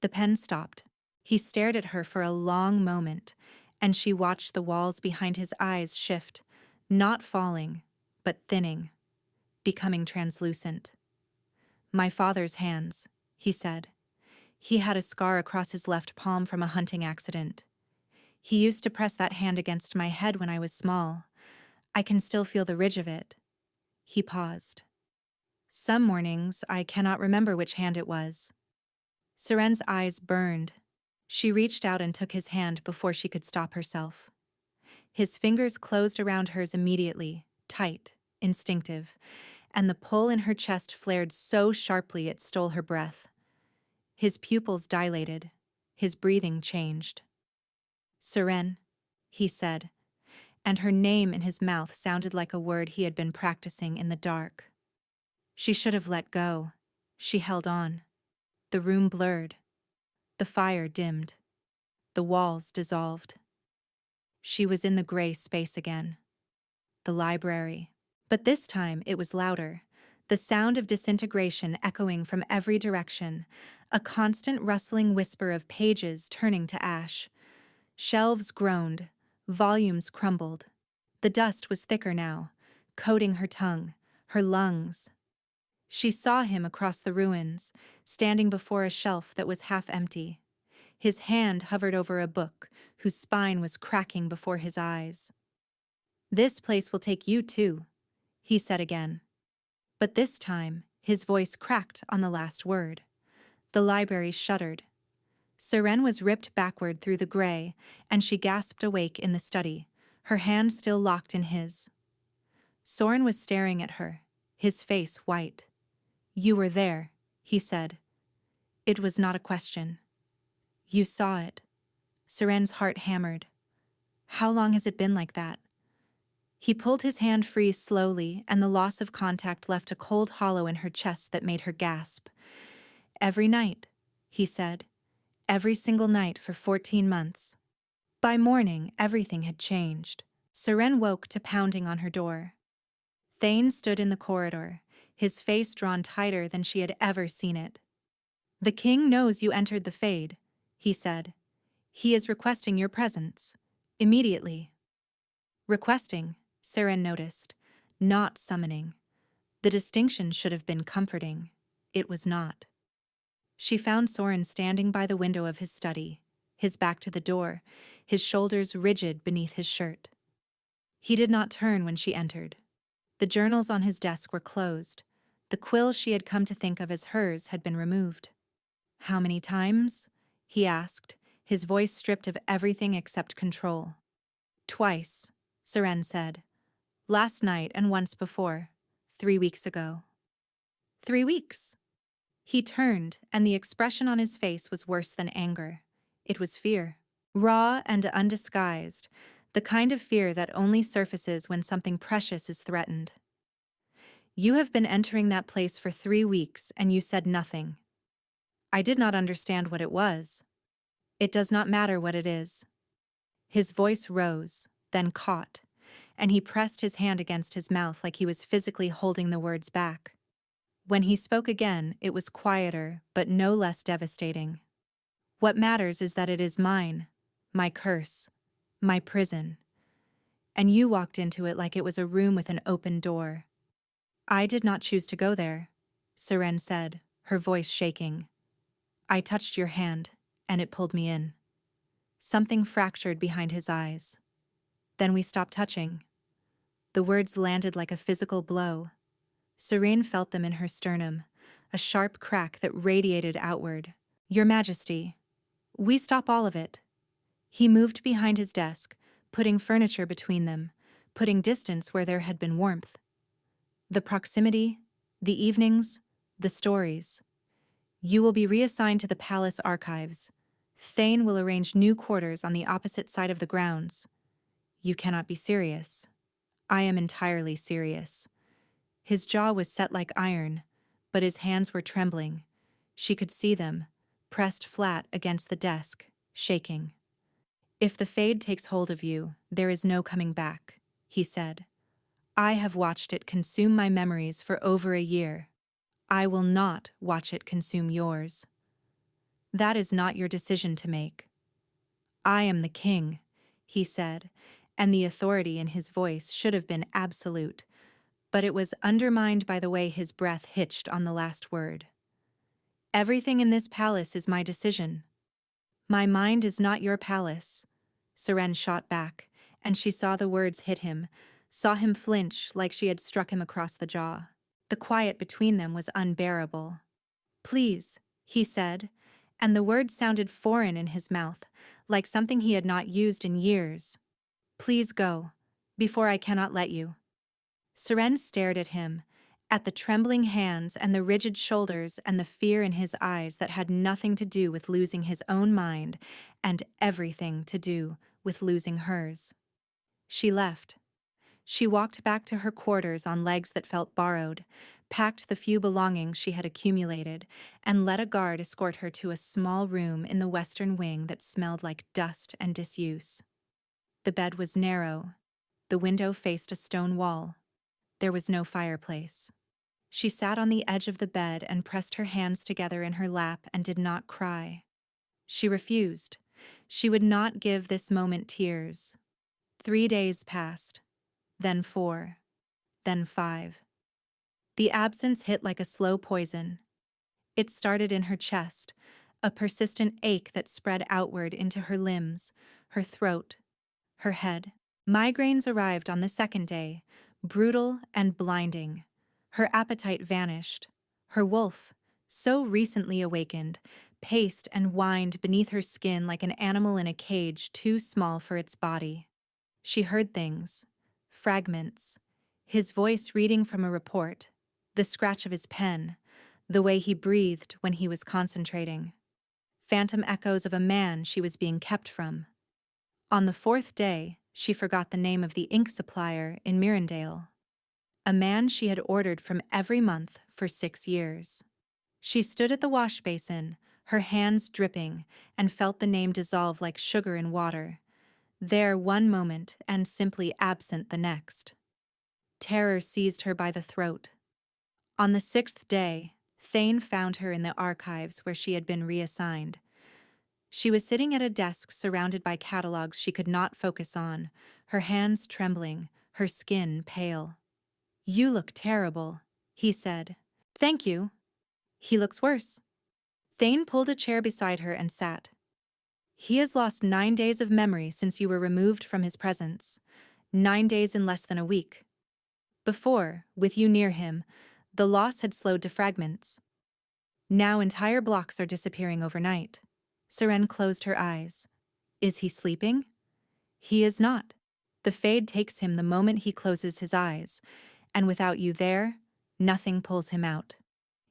The pen stopped. He stared at her for a long moment, and she watched the walls behind his eyes shift, not falling, but thinning, becoming translucent. My father's hands, he said. He had a scar across his left palm from a hunting accident. He used to press that hand against my head when I was small. I can still feel the ridge of it. He paused. Some mornings, I cannot remember which hand it was. Seren's eyes burned. She reached out and took his hand before she could stop herself. His fingers closed around hers immediately, tight, instinctive, and the pull in her chest flared so sharply it stole her breath. His pupils dilated. His breathing changed. Seren, he said, and her name in his mouth sounded like a word he had been practicing in the dark. She should have let go. She held on. The room blurred. The fire dimmed. The walls dissolved. She was in the gray space again. The library. But this time it was louder. The sound of disintegration echoing from every direction, a constant rustling whisper of pages turning to ash. Shelves groaned, volumes crumbled. The dust was thicker now, coating her tongue, her lungs. She saw him across the ruins, standing before a shelf that was half empty. His hand hovered over a book, whose spine was cracking before his eyes. This place will take you too, he said again. But this time, his voice cracked on the last word. The library shuddered. Seren was ripped backward through the gray, and she gasped awake in the study, her hand still locked in his. Soren was staring at her, his face white. You were there, he said. It was not a question. You saw it. Seren's heart hammered. How long has it been like that? He pulled his hand free slowly, and the loss of contact left a cold hollow in her chest that made her gasp. Every night, he said. Every single night for 14 months. By morning, everything had changed. Seren woke to pounding on her door. Thane stood in the corridor, his face drawn tighter than she had ever seen it. The king knows you entered the Fade, he said. He is requesting your presence. Immediately. Requesting, Seren noticed, not summoning. The distinction should have been comforting. It was not. She found Soren standing by the window of his study, his back to the door, his shoulders rigid beneath his shirt. He did not turn when she entered. The journals on his desk were closed. The quill she had come to think of as hers had been removed. How many times? He asked, his voice stripped of everything except control. Twice, Seren said. Last night and once before, 3 weeks ago. 3 weeks. He turned, and the expression on his face was worse than anger. It was fear. Raw and undisguised, the kind of fear that only surfaces when something precious is threatened. You have been entering that place for 3 weeks, and you said nothing. I did not understand what it was. It does not matter what it is. His voice rose, then caught, and he pressed his hand against his mouth like he was physically holding the words back. When he spoke again, it was quieter, but no less devastating. What matters is that it is mine, my curse, my prison. And you walked into it like it was a room with an open door. I did not choose to go there, Seren said, her voice shaking. I touched your hand, and it pulled me in. Something fractured behind his eyes. Then we stopped touching. The words landed like a physical blow. Serene felt them in her sternum, a sharp crack that radiated outward. Your Majesty. We stop all of it. He moved behind his desk, putting furniture between them, putting distance where there had been warmth. The proximity, the evenings, the stories. You will be reassigned to the palace archives. Thane will arrange new quarters on the opposite side of the grounds. You cannot be serious. I am entirely serious. His jaw was set like iron, but his hands were trembling. She could see them, pressed flat against the desk, shaking. If the fade takes hold of you, there is no coming back, he said. I have watched it consume my memories for over a year. I will not watch it consume yours. That is not your decision to make. I am the king, he said, and the authority in his voice should have been absolute, but it was undermined by the way his breath hitched on the last word. Everything in this palace is my decision. My mind is not your palace. Seren shot back, and she saw the words hit him, saw him flinch like she had struck him across the jaw. The quiet between them was unbearable. Please, he said, and the words sounded foreign in his mouth, like something he had not used in years. Please go, before I cannot let you. Seren stared at him, at the trembling hands and the rigid shoulders and the fear in his eyes that had nothing to do with losing his own mind and everything to do with losing hers. She left. She walked back to her quarters on legs that felt borrowed, packed the few belongings she had accumulated, and let a guard escort her to a small room in the western wing that smelled like dust and disuse. The bed was narrow. The window faced a stone wall. There was no fireplace. She sat on the edge of the bed and pressed her hands together in her lap and did not cry. She refused. She would not give this moment tears. 3 days passed, then 4, then 5. The absence hit like a slow poison. It started in her chest, a persistent ache that spread outward into her limbs, her throat, her head. Migraines arrived on the 2nd day, brutal and blinding. Her appetite vanished. Her wolf, so recently awakened, paced and whined beneath her skin like an animal in a cage too small for its body. She heard things, fragments, his voice reading from a report, the scratch of his pen, the way he breathed when he was concentrating. Phantom echoes of a man she was being kept from. On the 4th day, she forgot the name of the ink supplier in Mirandale. A man she had ordered from every month for 6 years. She stood at the wash basin, her hands dripping, and felt the name dissolve like sugar in water, there one moment and simply absent the next. Terror seized her by the throat. On the 6th day, Thane found her in the archives where she had been reassigned. She was sitting at a desk surrounded by catalogs she could not focus on, her hands trembling, her skin pale. You look terrible, he said. Thank you. He looks worse. Thane pulled a chair beside her and sat. He has lost 9 days of memory since you were removed from his presence. 9 days in less than a week. Before, with you near him, the loss had slowed to fragments. Now entire blocks are disappearing overnight. Seren closed her eyes. Is he sleeping? He is not. The fade takes him the moment he closes his eyes, and without you there, nothing pulls him out.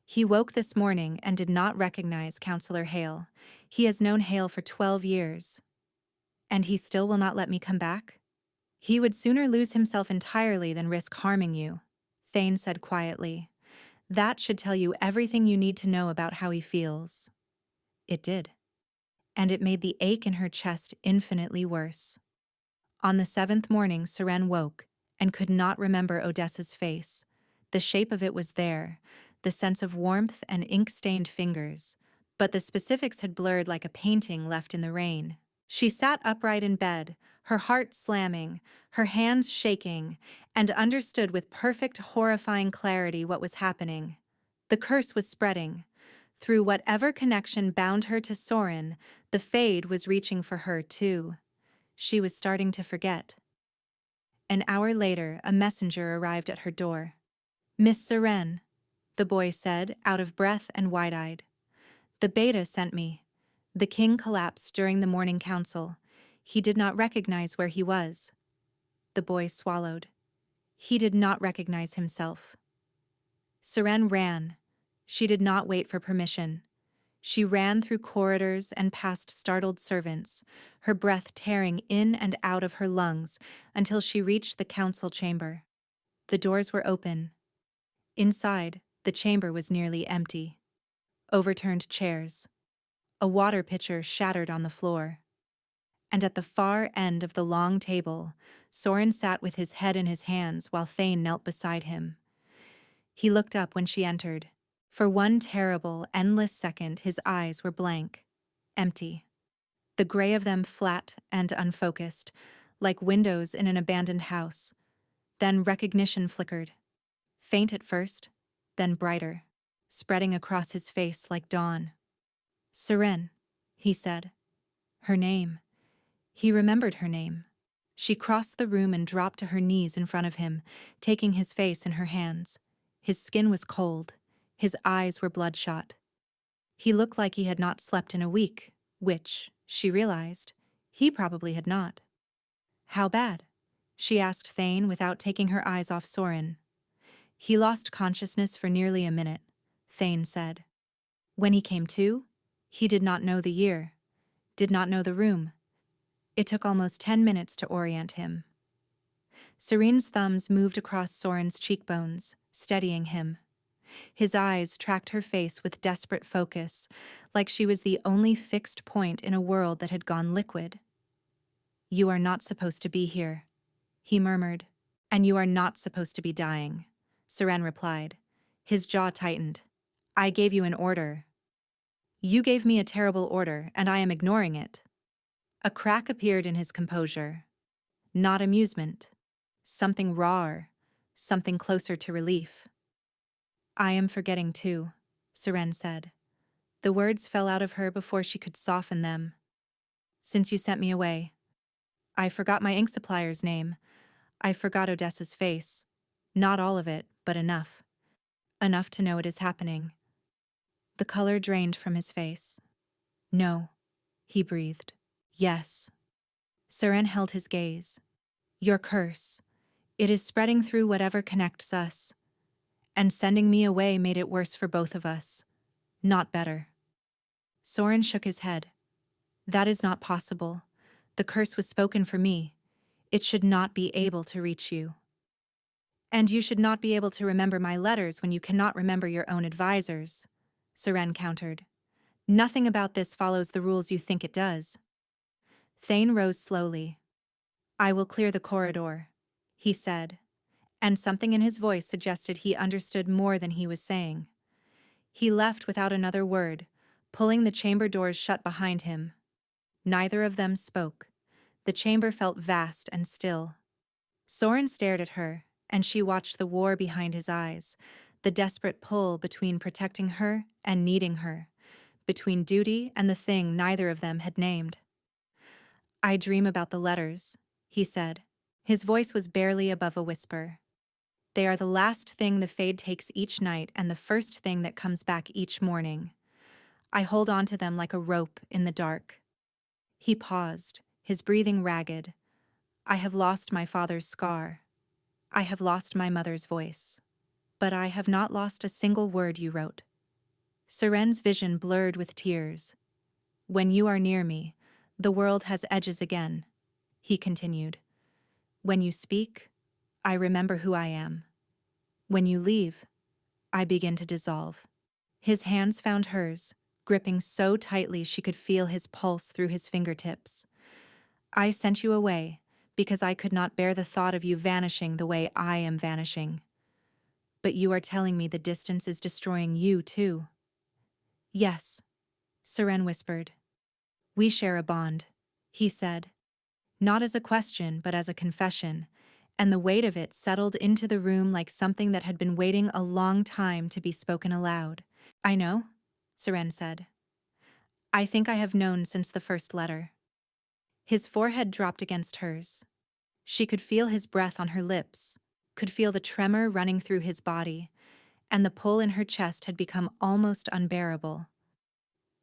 He woke this morning and did not recognize Counselor Hale. He has known Hale for 12 years. And he still will not let me come back? He would sooner lose himself entirely than risk harming you, Thane said quietly. That should tell you everything you need to know about how he feels. It did. And it made the ache in her chest infinitely worse. On the seventh morning, Seren woke and could not remember Odessa's face. The shape of it was there, the sense of warmth and ink-stained fingers, but the specifics had blurred like a painting left in the rain. She sat upright in bed, her heart slamming, her hands shaking, and understood with perfect, horrifying clarity what was happening. The curse was spreading. Through whatever connection bound her to Soren, the Fade was reaching for her, too. She was starting to forget. An hour later, a messenger arrived at her door. "Miss Seren," the boy said, out of breath and wide-eyed. "The beta sent me." The king collapsed during the morning council. He did not recognize where he was. The boy swallowed. He did not recognize himself. Seren ran. She did not wait for permission. She ran through corridors and past startled servants, her breath tearing in and out of her lungs until she reached the council chamber. The doors were open. Inside, the chamber was nearly empty. Overturned chairs. A water pitcher shattered on the floor. And at the far end of the long table, Soren sat with his head in his hands while Thane knelt beside him. He looked up when she entered. For one terrible, endless second, his eyes were blank, empty. The gray of them flat and unfocused, like windows in an abandoned house. Then recognition flickered. Faint at first, then brighter, spreading across his face like dawn. "Seren," he said. Her name. He remembered her name. She crossed the room and dropped to her knees in front of him, taking his face in her hands. His skin was cold. His eyes were bloodshot. He looked like he had not slept in a week, which, she realized, he probably had not. "How bad?" she asked Thane without taking her eyes off Soren. "He lost consciousness for nearly a minute," Thane said. "When he came to, he did not know the year, did not know the room. It took almost 10 minutes to orient him." Serene's thumbs moved across Soren's cheekbones, steadying him. His eyes tracked her face with desperate focus, like she was the only fixed point in a world that had gone liquid. "You are not supposed to be here," he murmured. "And you are not supposed to be dying," Seren replied. His jaw tightened. "I gave you an order." "You gave me a terrible order, and I am ignoring it." A crack appeared in his composure. Not amusement. Something rawer, something closer to relief. "I am forgetting too," Seren said. The words fell out of her before she could soften them. "Since you sent me away. I forgot my ink supplier's name. I forgot Odessa's face. Not all of it, but enough. Enough to know it is happening." The color drained from his face. "No," he breathed. "Yes." Seren held his gaze. "Your curse. It is spreading through whatever connects us. And sending me away made it worse for both of us. Not better." Soren shook his head. "That is not possible. The curse was spoken for me. It should not be able to reach you." "And you should not be able to remember my letters when you cannot remember your own advisors," Seren countered. "Nothing about this follows the rules you think it does." Thane rose slowly. "I will clear the corridor," he said, and something in his voice suggested he understood more than he was saying. He left without another word, pulling the chamber doors shut behind him. Neither of them spoke. The chamber felt vast and still. Soren stared at her, and she watched the war behind his eyes, the desperate pull between protecting her and needing her, between duty and the thing neither of them had named. "I dream about the letters," he said. His voice was barely above a whisper. "They are the last thing the Fade takes each night and the first thing that comes back each morning. I hold on to them like a rope in the dark." He paused, his breathing ragged. "I have lost my father's scar. I have lost my mother's voice. But I have not lost a single word you wrote." Seren's vision blurred with tears. "When you are near me, the world has edges again," he continued. "When you speak, I remember who I am. When you leave, I begin to dissolve." His hands found hers, gripping so tightly she could feel his pulse through his fingertips. "I sent you away because I could not bear the thought of you vanishing the way I am vanishing. But you are telling me the distance is destroying you, too. Yes, Seren whispered. We share a bond, he said, not as a question but as a confession, and the weight of it settled into the room like something that had been waiting a long time to be spoken aloud. I know, Seren said. I think I have known since the first letter. His forehead dropped against hers. She could feel his breath on her lips, could feel the tremor running through his body, and the pull in her chest had become almost unbearable.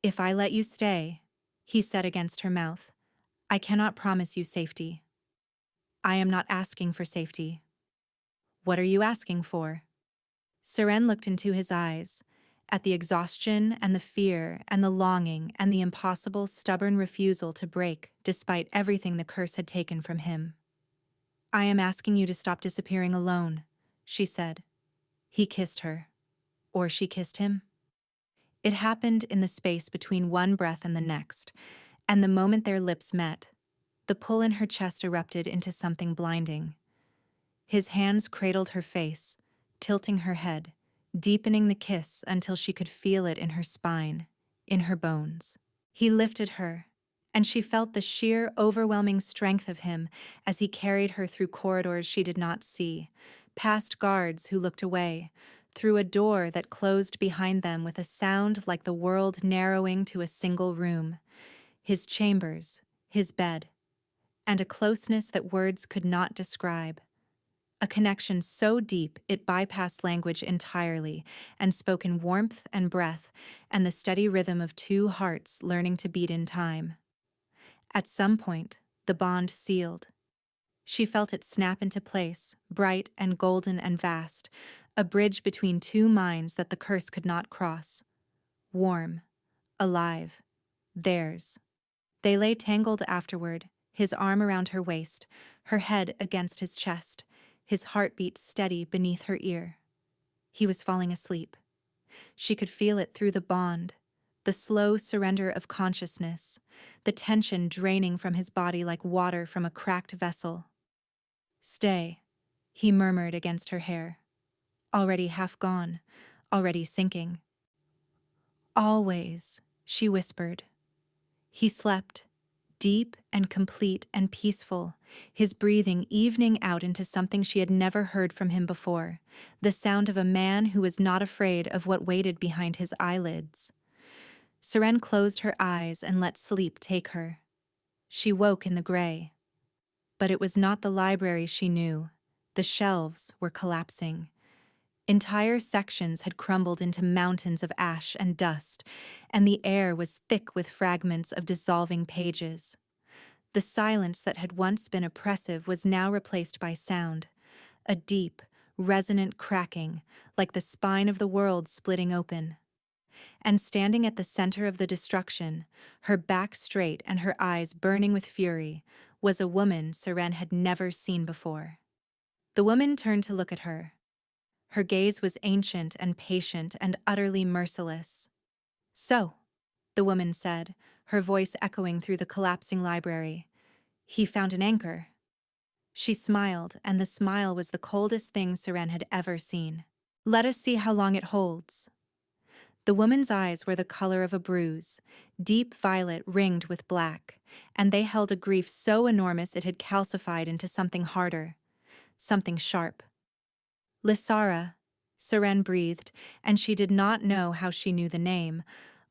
If I let you stay, he said against her mouth, I cannot promise you safety. I am not asking for safety. What are you asking for? Seren looked into his eyes, at the exhaustion and the fear and the longing and the impossible, stubborn refusal to break despite everything the curse had taken from him. I am asking you to stop disappearing alone, she said. He kissed her. Or she kissed him. It happened in the space between one breath and the next, and the moment their lips met, the pull in her chest erupted into something blinding. His hands cradled her face, tilting her head, deepening the kiss until she could feel it in her spine, in her bones. He lifted her, and she felt the sheer, overwhelming strength of him as he carried her through corridors she did not see, past guards who looked away, through a door that closed behind them with a sound like the world narrowing to a single room, his chambers, his bed, and a closeness that words could not describe. A connection so deep it bypassed language entirely and spoke in warmth and breath and the steady rhythm of two hearts learning to beat in time. At some point, the bond sealed. She felt it snap into place, bright and golden and vast, a bridge between two minds that the curse could not cross. Warm, alive, theirs. They lay tangled afterward, his arm around her waist, her head against his chest, his heartbeat steady beneath her ear. He was falling asleep. She could feel it through the bond, the slow surrender of consciousness, the tension draining from his body like water from a cracked vessel. Stay, he murmured against her hair. Already half gone, already sinking. Always, she whispered. He slept, deep and complete and peaceful, his breathing evening out into something she had never heard from him before, the sound of a man who was not afraid of what waited behind his eyelids. Seren closed her eyes and let sleep take her. She woke in the gray. But it was not the library she knew. The shelves were collapsing. Entire sections had crumbled into mountains of ash and dust, and the air was thick with fragments of dissolving pages. The silence that had once been oppressive was now replaced by sound, a deep, resonant cracking, like the spine of the world splitting open. And standing at the center of the destruction, her back straight and her eyes burning with fury, was a woman Seren had never seen before. The woman turned to look at her. Her gaze was ancient and patient and utterly merciless. So, the woman said, her voice echoing through the collapsing library, he found an anchor. She smiled, and the smile was the coldest thing Seren had ever seen. Let us see how long it holds. The woman's eyes were the color of a bruise, deep violet ringed with black, and they held a grief so enormous it had calcified into something harder, something sharp. Lysara, Seren breathed, and she did not know how she knew the name,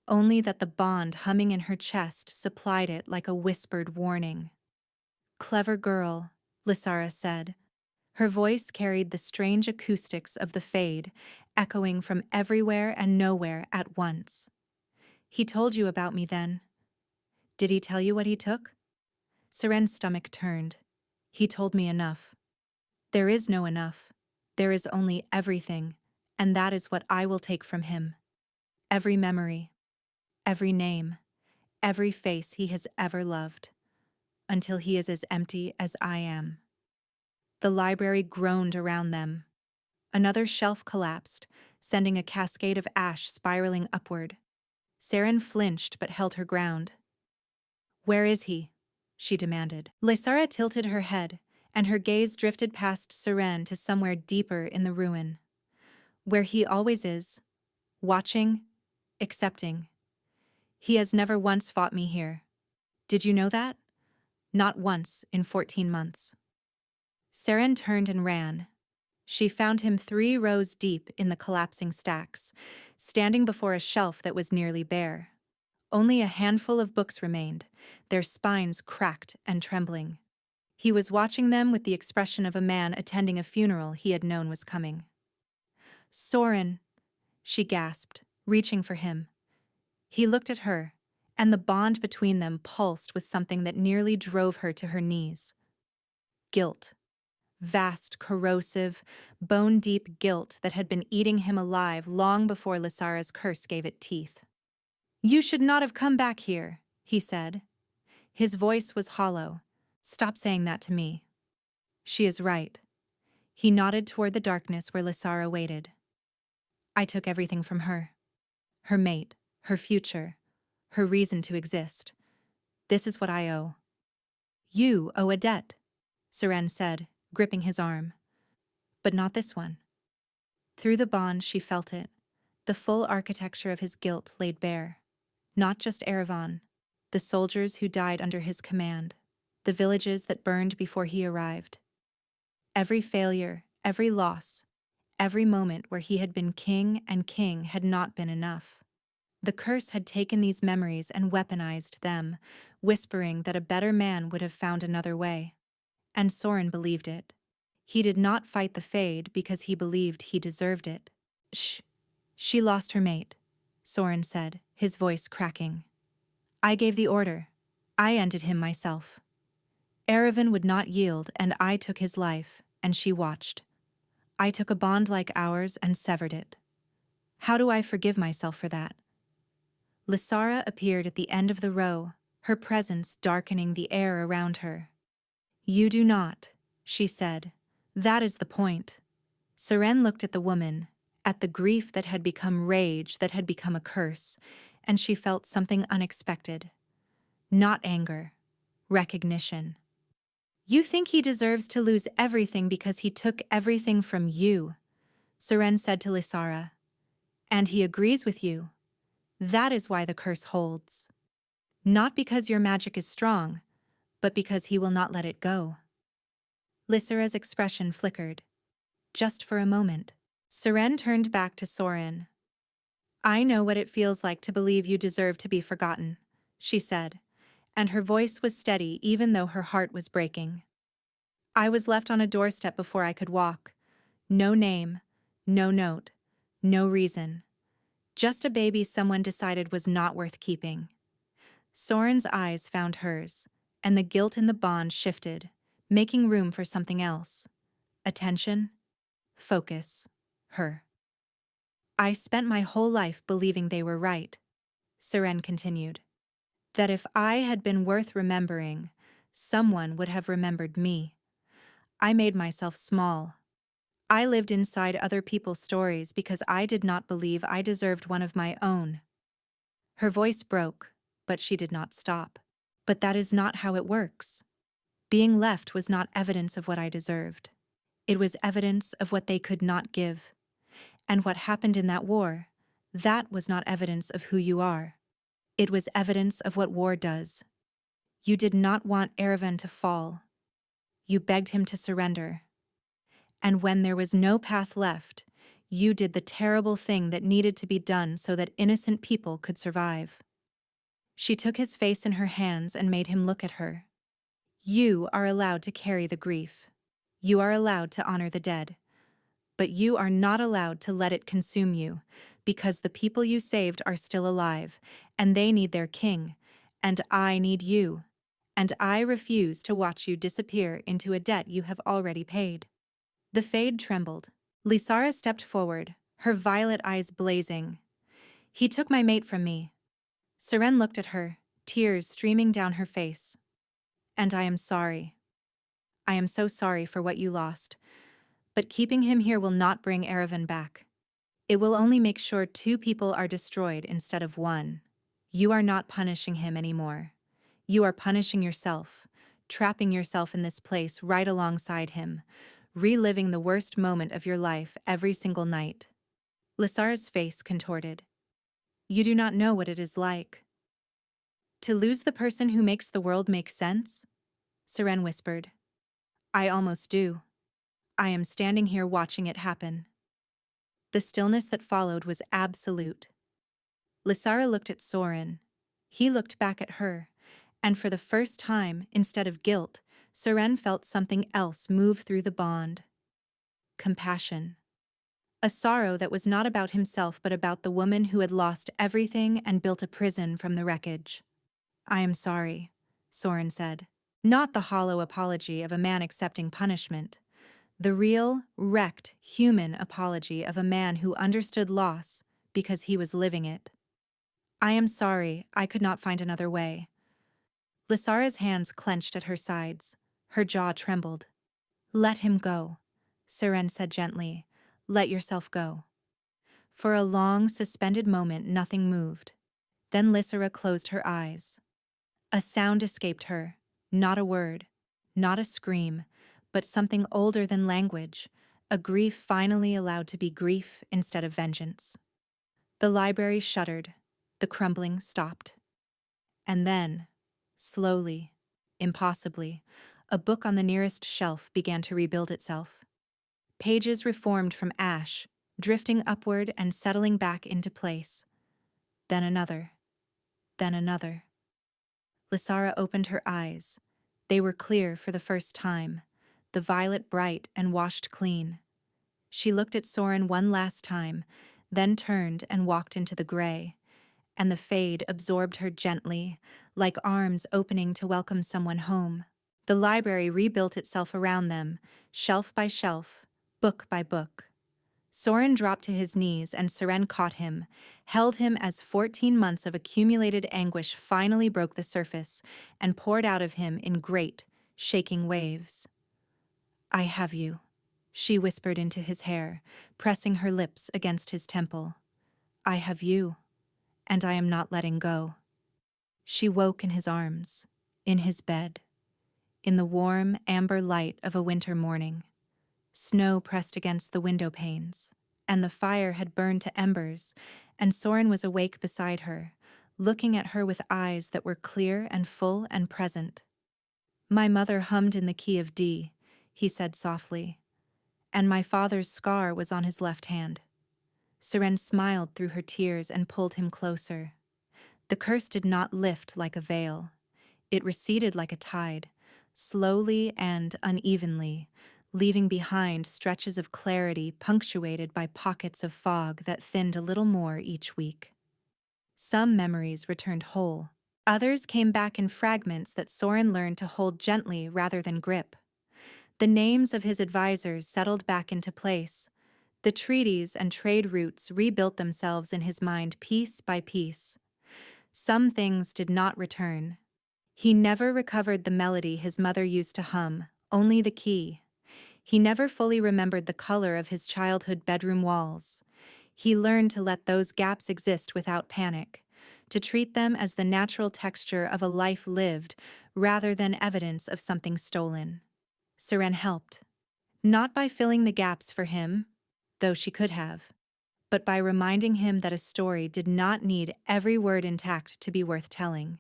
only that the bond humming in her chest supplied it like a whispered warning. Clever girl, Lysara said. Her voice carried the strange acoustics of the Fade, echoing from everywhere and nowhere at once. He told you about me then. Did he tell you what he took? Seren's stomach turned. He told me enough. There is no enough. There is only everything, and that is what I will take from him. Every memory, every name, every face he has ever loved, until he is as empty as I am. The library groaned around them. Another shelf collapsed, sending a cascade of ash spiraling upward. Seren flinched but held her ground. Where is he? she demanded. Lysara tilted her head, and her gaze drifted past Seren to somewhere deeper in the ruin. Where he always is, watching, accepting. He has never once fought me here. Did you know that? Not once in 14 months. Seren turned and ran. She found him 3 rows deep in the collapsing stacks, standing before a shelf that was nearly bare. Only a handful of books remained, their spines cracked and trembling. He was watching them with the expression of a man attending a funeral he had known was coming. Soren, she gasped, reaching for him. He looked at her, and the bond between them pulsed with something that nearly drove her to her knees. Guilt. Vast, corrosive, bone-deep guilt that had been eating him alive long before Lysara's curse gave it teeth. "You should not have come back here," he said. His voice was hollow. "Stop saying that to me." "She is right." He nodded toward the darkness where Lysara waited. "I took everything from her. Her mate, her future, her reason to exist. This is what I owe." "You owe a debt," Seren said, gripping his arm. "But not this one." Through the bond she felt it, the full architecture of his guilt laid bare. Not just Erevan, the soldiers who died under his command, the villages that burned before he arrived. Every failure, every loss, every moment where he had been king and king had not been enough. The curse had taken these memories and weaponized them, whispering that a better man would have found another way. And Soren believed it. He did not fight the Fade because he believed he deserved it. "Shh. She lost her mate," Soren said, his voice cracking. "I gave the order. I ended him myself. Erevan would not yield, and I took his life, and she watched. I took a bond like ours and severed it. How do I forgive myself for that?" Lysara appeared at the end of the row, her presence darkening the air around her. "You do not," she said. "That is the point." Seren looked at the woman, at the grief that had become rage, that had become a curse, and she felt something unexpected. Not anger, recognition. "You think he deserves to lose everything because he took everything from you," Seren said to Lysara. "And he agrees with you. That is why the curse holds. Not because your magic is strong, but because he will not let it go." Lysara's expression flickered. Just for a moment. Seren turned back to Soren. "I know what it feels like to believe you deserve to be forgotten," she said, and her voice was steady even though her heart was breaking. "I was left on a doorstep before I could walk. No name, no note, no reason. Just a baby someone decided was not worth keeping." Soren's eyes found hers, and the guilt in the bond shifted, making room for something else. Attention, focus, her. "I spent my whole life believing they were right," Seren continued. "That if I had been worth remembering, someone would have remembered me. I made myself small. I lived inside other people's stories because I did not believe I deserved one of my own." Her voice broke, but she did not stop. "But that is not how it works. Being left was not evidence of what I deserved. It was evidence of what they could not give. And what happened in that war, that was not evidence of who you are. It was evidence of what war does. You did not want Erevan to fall. You begged him to surrender. And when there was no path left, you did the terrible thing that needed to be done so that innocent people could survive." She took his face in her hands and made him look at her. "You are allowed to carry the grief. You are allowed to honor the dead. But you are not allowed to let it consume you, because the people you saved are still alive, and they need their king, and I need you, and I refuse to watch you disappear into a debt you have already paid." The Fade trembled. Lysara stepped forward, her violet eyes blazing. "He took my mate from me." Seren looked at her, tears streaming down her face. "And I am sorry. I am so sorry for what you lost. But keeping him here will not bring Erevan back. It will only make sure 2 people are destroyed instead of 1. You are not punishing him anymore. You are punishing yourself, trapping yourself in this place right alongside him, reliving the worst moment of your life every single night. Lysara's face contorted. You do not know what it is like. To lose the person who makes the world make sense? Seren whispered. I almost do. I am standing here watching it happen. The stillness that followed was absolute. Lysara looked at Soren. He looked back at her, and for the first time, instead of guilt, Seren felt something else move through the bond. Compassion. A sorrow that was not about himself but about the woman who had lost everything and built a prison from the wreckage. I am sorry, Soren said. Not the hollow apology of a man accepting punishment. The real, wrecked, human apology of a man who understood loss because he was living it. I am sorry, I could not find another way. Lysara's hands clenched at her sides. Her jaw trembled. Let him go, Seren said gently. Let yourself go. For a long, suspended moment, nothing moved. Then Lysara closed her eyes. A sound escaped her, not a word, not a scream, but something older than language, a grief finally allowed to be grief instead of vengeance. The library shuddered, the crumbling stopped. And then, slowly, impossibly, a book on the nearest shelf began to rebuild itself. Pages reformed from ash, drifting upward and settling back into place. Then another. Then another. Lysara opened her eyes. They were clear for the first time, the violet bright and washed clean. She looked at Soren one last time, then turned and walked into the gray, and the fade absorbed her gently, like arms opening to welcome someone home. The library rebuilt itself around them, shelf by shelf, book by book. Soren dropped to his knees and Seren caught him, held him as 14 months of accumulated anguish finally broke the surface and poured out of him in great, shaking waves. I have you, she whispered into his hair, pressing her lips against his temple. I have you, and I am not letting go. She woke in his arms, in his bed, in the warm, amber light of a winter morning. Snow pressed against the window panes, and the fire had burned to embers, and Soren was awake beside her, looking at her with eyes that were clear and full and present. My mother hummed in the key of D, he said softly, and my father's scar was on his left hand. Seren smiled through her tears and pulled him closer. The curse did not lift like a veil. It receded like a tide, slowly and unevenly, leaving behind stretches of clarity punctuated by pockets of fog that thinned a little more each week. Some memories returned whole. Others came back in fragments that Soren learned to hold gently rather than grip. The names of his advisors settled back into place. The treaties and trade routes rebuilt themselves in his mind piece by piece. Some things did not return. He never recovered the melody his mother used to hum, only the key. He never fully remembered the color of his childhood bedroom walls. He learned to let those gaps exist without panic, to treat them as the natural texture of a life lived rather than evidence of something stolen. Seren helped, not by filling the gaps for him, though she could have, but by reminding him that a story did not need every word intact to be worth telling.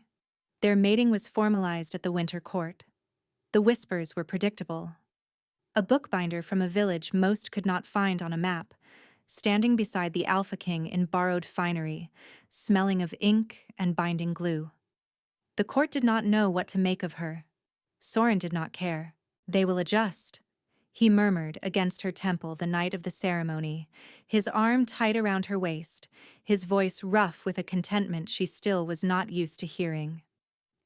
Their mating was formalized at the winter court. The whispers were predictable. A bookbinder from a village most could not find on a map, standing beside the Alpha King in borrowed finery, smelling of ink and binding glue. The court did not know what to make of her. Soren did not care. They will adjust, he murmured against her temple the night of the ceremony, his arm tight around her waist, his voice rough with a contentment she still was not used to hearing.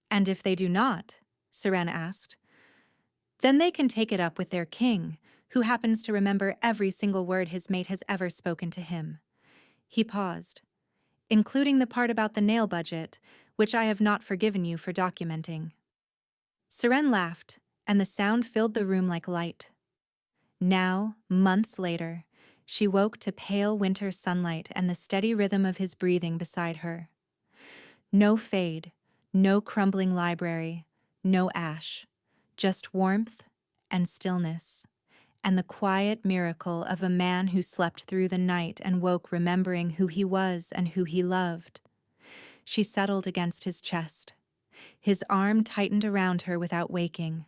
And if they do not, Seren asked, then they can take it up with their king, who happens to remember every single word his mate has ever spoken to him. He paused, including the part about the nail budget, which I have not forgiven you for documenting. Seren laughed, and the sound filled the room like light. Now, months later, she woke to pale winter sunlight and the steady rhythm of his breathing beside her. No fade, No crumbling library, no ash, just warmth and stillness, and the quiet miracle of a man who slept through the night and woke remembering who he was and who he loved. She settled against his chest. His arm tightened around her without waking.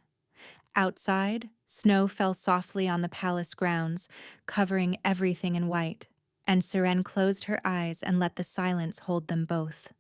Outside, snow fell softly on the palace grounds, covering everything in white, and Seren closed her eyes and let the silence hold them both.